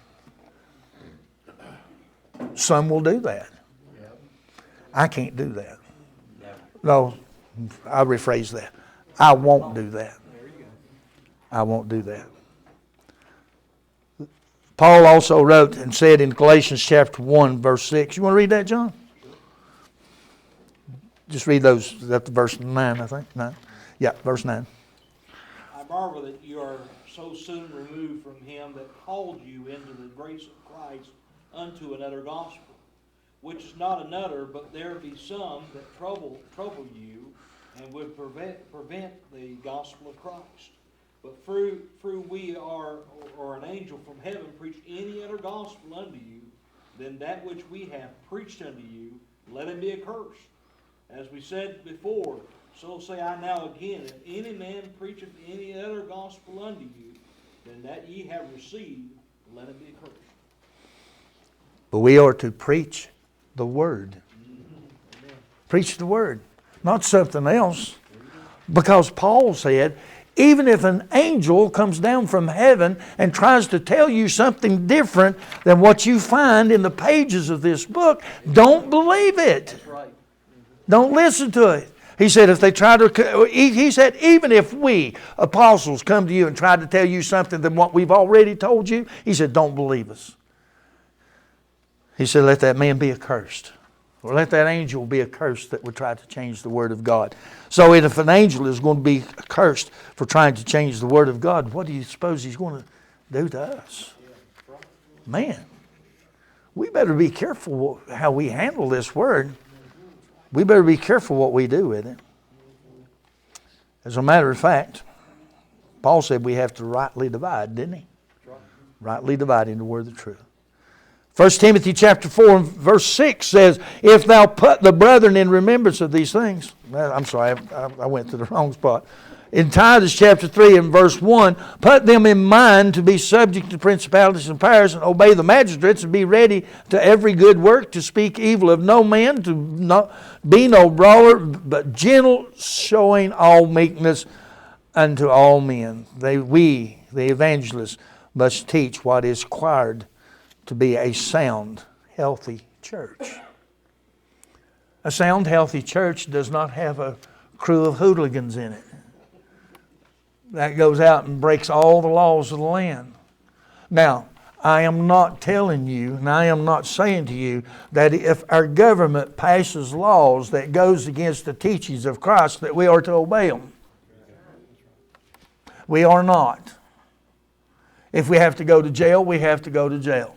Some will do that. I can't do that. No, I'll rephrase that. I won't do that. I won't do that. Paul also wrote and said in Galatians chapter 1, verse 6. You want to read that, John? Just read those. Is that the verse 9, I think? 9? Yeah, verse 9. "I marvel that you are so soon removed from him that called you into the grace of Christ unto another gospel, which is not another, but there be some that trouble you, and would prevent the gospel of Christ. But through we or an angel from heaven preach any other gospel unto you than that which we have preached unto you, let him be accursed. As we said before, so say I now again, if any man preacheth any other gospel unto you than that ye have received, let him be accursed." But we are to preach the Word. Preach the Word, not something else. Because Paul said, even if an angel comes down from heaven and tries to tell you something different than what you find in the pages of this book, don't believe it. That's right. Don't listen to it. He said, if they try to, he said, even if we, apostles, come to you and try to tell you something than what we've already told you, he said, don't believe us. He said, let that man be accursed. Or let that angel be accursed that would try to change the Word of God. So if an angel is going to be accursed for trying to change the Word of God, what do you suppose he's going to do to us? Man, we better be careful how we handle this Word. We better be careful what we do with it. As a matter of fact, Paul said we have to rightly divide, didn't he? Rightly dividing the word of the truth. 1 Timothy chapter 4 and verse 6 says, if thou put the brethren in remembrance of these things. I'm sorry, I went to the wrong spot. In Titus chapter 3 and verse 1, put them in mind to be subject to principalities and powers, and obey the magistrates, and be ready to every good work, to speak evil of no man, to not be no brawler, but gentle, showing all meekness unto all men. We, the evangelists, must teach what is required to be a sound, healthy church. A sound, healthy church does not have a crew of hooligans in it that goes out and breaks all the laws of the land. Now, I am not telling you, and I am not saying to you, that if our government passes laws that goes against the teachings of Christ, that we are to obey them. We are not. If we have to go to jail, we have to go to jail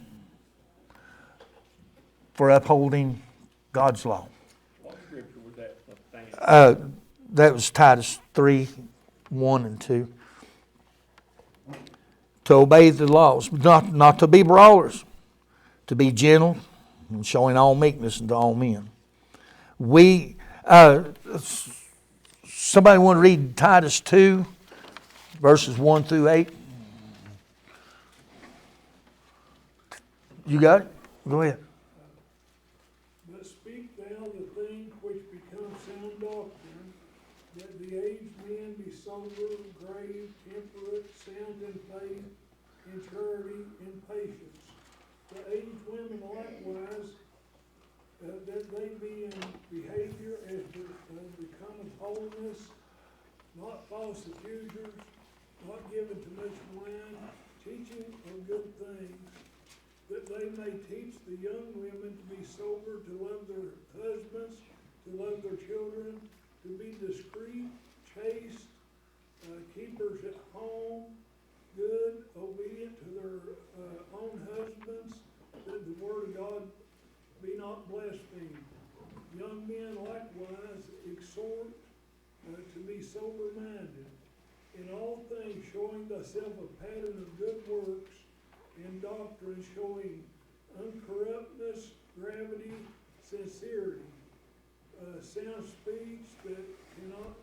for upholding God's law. What scripture was that? That was Titus 3, 1 and 2. To obey the laws, not to be brawlers, to be gentle and showing all meekness unto all men. Somebody want to read Titus 2, verses 1 through 8? You got it? Go ahead. But speak thou the things which become sound doctrine, that the aged men be sober, grave, temperate, sound in faith, in charity, in patience. The aged women likewise, that they be in behavior as becoming holiness, not false accusers, not given to much wine, teaching of good things, that they may teach the young women to be sober, to love their husbands, to love their children, to be discreet, chaste, keepers at home, good, obedient to their own husbands, that the word of God be not blasphemed. Young men likewise exhort to be sober-minded, in all things showing thyself a pattern of good works, in doctrine showing uncorruptness, gravity, sincerity, sound speech that cannot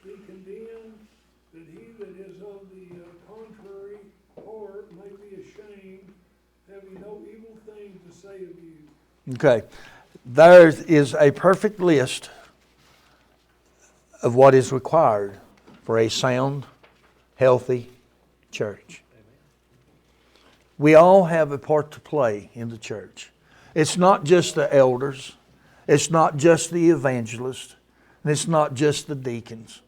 be condemned, that he that is of the contrary part may be ashamed, having no evil thing to say of you. Okay. There is a perfect list of what is required for a sound, healthy church. We all have a part to play in the church. It's not just the elders. It's not just the evangelists. And it's not just the deacons.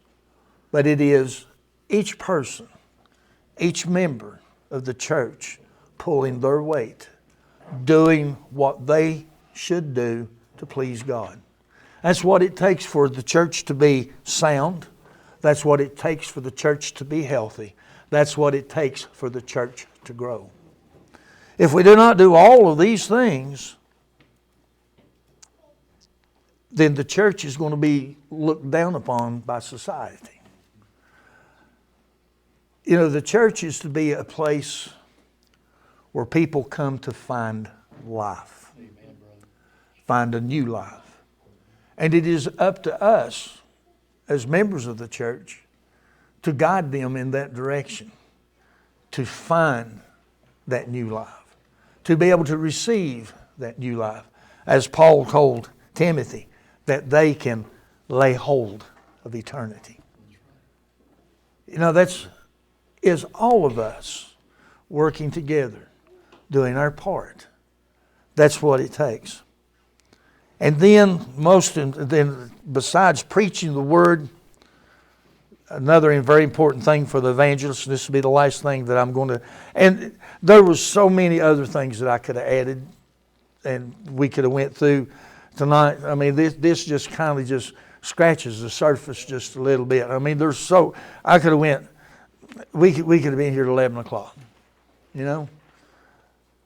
But it is each person, each member of the church pulling their weight, doing what they should do to please God. That's what it takes for the church to be sound. That's what it takes for the church to be healthy. That's what it takes for the church to grow. If we do not do all of these things, then the church is going to be looked down upon by society. You know, the church is to be a place where people come to find life. Amen, brother. Find a new life. And it is up to us as members of the church to guide them in that direction, to find that new life, to be able to receive that new life. As Paul told Timothy, that they can lay hold of eternity. You know, is all of us working together, doing our part. That's what it takes. And then besides preaching the word, another very important thing for the evangelist, this will be the last thing that I'm going to, and there was so many other things that I could have added and we could have went through tonight. I mean, this just kind of just scratches the surface just a little bit. I mean, I could have went, we could have been here at 11 o'clock, you know.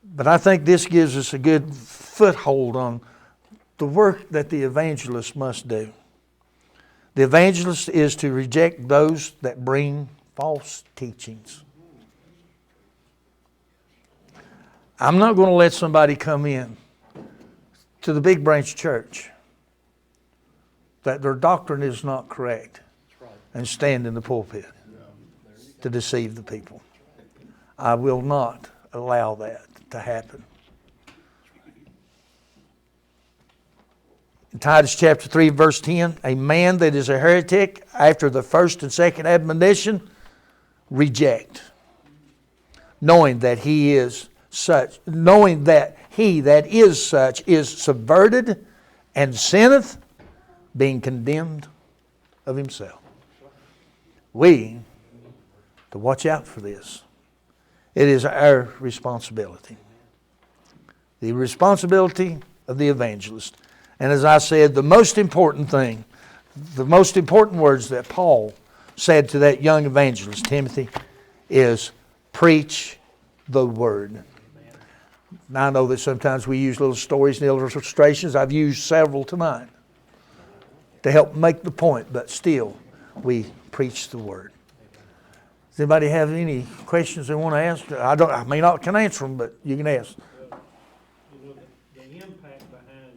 But I think this gives us a good foothold on the work that the evangelist must do. The evangelist is to reject those that bring false teachings. I'm not going to let somebody come in to the Big Branch Church that their doctrine is not correct and stand in the pulpit to deceive the people. I will not allow that to happen. In Titus chapter 3, verse 10, a man that is a heretic after the first and second admonition, reject, knowing that he is such, knowing that he that is such is subverted and sinneth, being condemned of himself. We to watch out for this. It is our responsibility. The responsibility of the evangelist. And as I said, the most important thing, the most important words that Paul said to that young evangelist, Timothy, is preach the word. Now I know that sometimes we use little stories and illustrations. I've used several tonight to help make the point, but still, we preach the word. Does anybody have any questions they want to ask? I may not can answer them, but you can ask. You know, the impact behind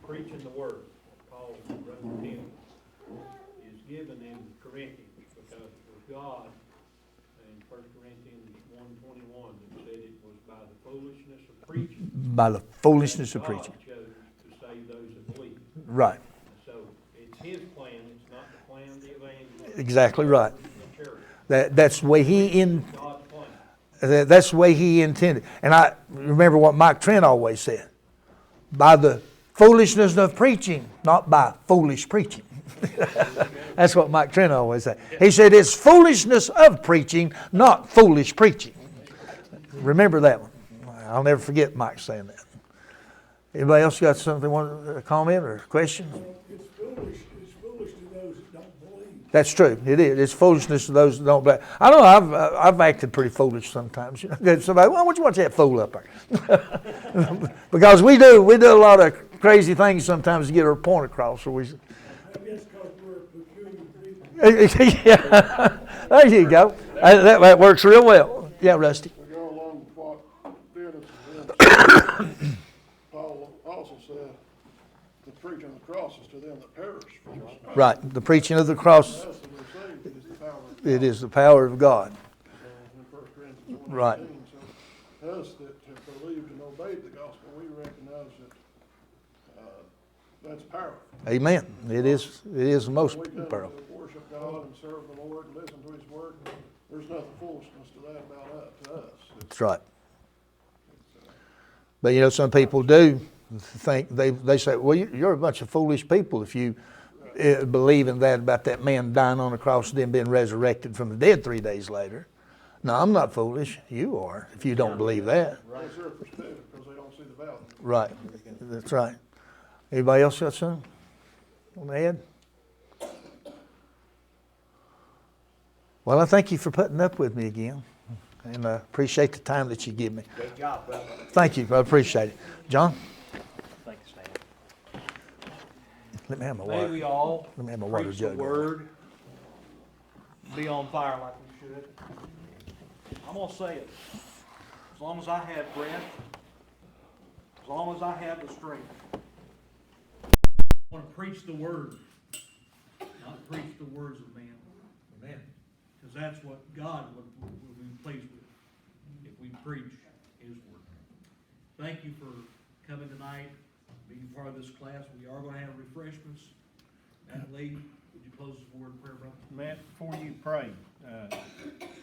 preaching the word, Paul wrote to Timothy, is given in Corinthians, because it was God in 1 Corinthians 1:21 that said it was by the foolishness of preaching. By the foolishness of that God preaching. chose to save those that believe. Right. So it's his plan, it's not the plan of the evangelist. Exactly right. The church. That's the way God's plan. that's the way he intended. And I remember what Mike Trent always said. By the foolishness of preaching, not by foolish preaching. That's what Mike Trent always said. He said it's foolishness of preaching, not foolish preaching. Remember that one. I'll never forget Mike saying that. Anybody else got something, want a comment or a question? It's foolish to those that don't believe. That's true. It is. It's foolishness to those that don't believe. I know I've acted pretty foolish sometimes. You know, somebody, why don't you watch that fool up there? Because we do a lot of crazy things sometimes to get our point across. So we. I guess because we're a peculiar people. Yeah. There you go. That works real well. Yeah, Rusty. To go along with what Dennis and them said, Paul also said, the preaching of the cross is to them that perish. Right. The preaching of the cross. Us that are saved, it is the power of God. It is the power of God. In 1 Corinthians 1:18. Right. So us that have believed and obeyed the gospel, we recognize that that's powerful. Amen. It is the most We come powerful. to worship God and serve the Lord and listen to His word. There's nothing foolishness to that about to us. That's right. But you know, some people do think, they say, well, you're a bunch of foolish people if you believe in that about that man dying on the cross and then being resurrected from the dead 3 days later. No, I'm not foolish. You are, if you don't believe that. That's their perspective because they don't see the value. Right. That's right. Anybody else got something on the head? Well, I thank you for putting up with me again. And I appreciate the time that you give me. Great job, brother. Thank you. I appreciate it. John, Thanks, Stan. let me have my May water. we all Let me have my water preach the jug. word, be on fire like we should. I'm gonna say it. As long as I have breath, as long as I have the strength, I want to preach the word, not preach the words of man. Amen. Because that's what God would be pleased with, if we preach His word. Thank you for coming tonight, being part of this class. We are going to have refreshments. Matt Lee, would you close this word of prayer, brother? Matt, before you pray,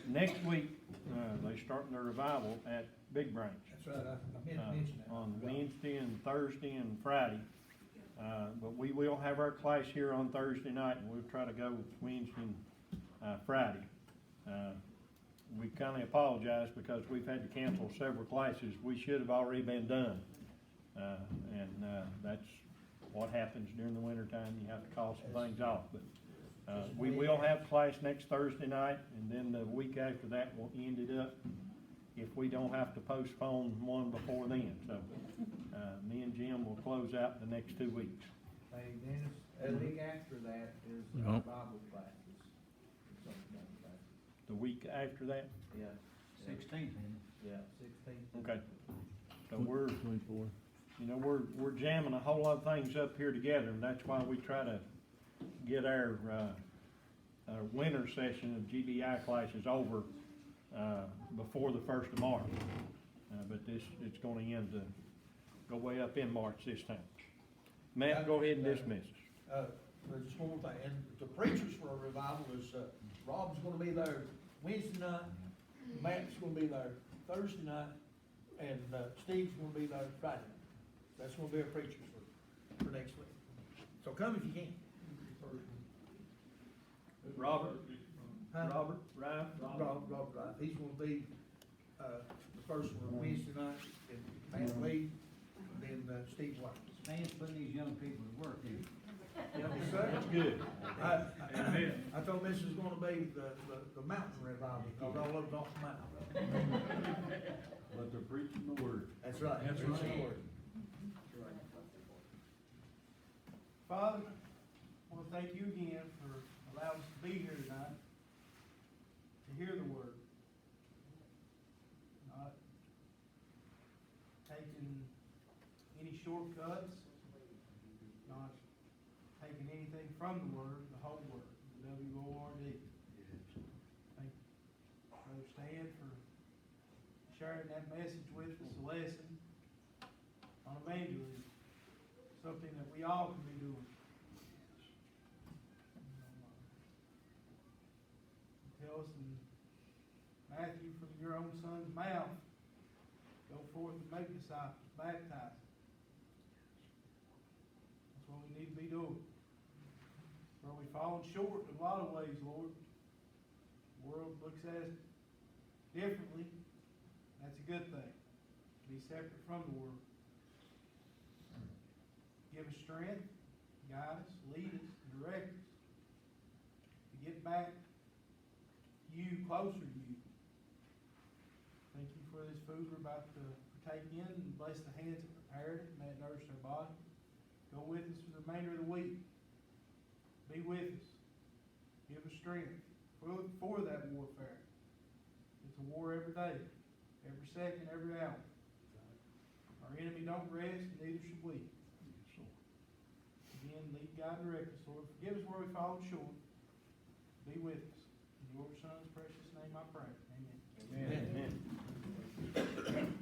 next week, they starting their revival at Big Branch. That's right. I meant to mention that. On Wednesday and Thursday and Friday. But we will have our class here on Thursday night, and we'll try to go Wednesday and Friday. We kindly apologize because we've had to cancel several classes. We should have already been done. That's what happens during the wintertime. You have to call some things off. But we will have class next Thursday night, and then the week after that, we'll end it up if we don't have to postpone one before then. So me and Jim will close out the next 2 weeks. Hey, Dennis, a week after that is Bible classes. The week after that? Yeah. 16. Yeah, 16. Okay. So we're, you know, we're jamming a whole lot of things up here together, and that's why we try to get our winter session of GBI classes over before the 1st of March. But it's gonna end go way up in March this time. Matt, go ahead and dismiss us. Just one more thing, and the preachers for a revival is, Rob's gonna be there Wednesday night, Matt's gonna be there Thursday night, and, Steve's gonna be there Friday night. That's gonna be our preachers for next week. So come if you can. Robert, Huh? Robert, Ryan, Rob, right, he's gonna be the first one, Wednesday night, and Matt Lee, and then Steve White. Man's putting these young people to work here. Yes, sir. That's good. I told this is gonna be the mountain revival, because all of them's off the mountain. But they're preaching the word. That's right. That's Preaching the right. word. Father, I want to thank you again for allowing us to be here tonight, to hear the word. Not taking any shortcuts, not taking anything from the word, the whole word, the W-O-R-D. Thank Brother Stan for sharing that message with us, a lesson on evangelism, something that we all can be doing. Tell us in Matthew, from your own son's mouth, go forth and make disciples, baptize. That's what we need to be doing. Where we've fallen short in a lot of ways, Lord. The world looks at us differently. That's a good thing. Be separate from the world. Give us strength, guide us, lead us, direct us to get back you, closer to you. Thank you for this food we're about to partake in, and bless the hands that prepared it, may it nourish their body. Go with us for the remainder of the week. Be with us. Give us strength for that warfare. It's a war every day, every second, every hour. Our enemy don't rest, and neither should we. Again, lead, guide, and direct us, Lord. Forgive us where we've fallen short. Be with us. In your Son's precious name I pray. Amen. Amen.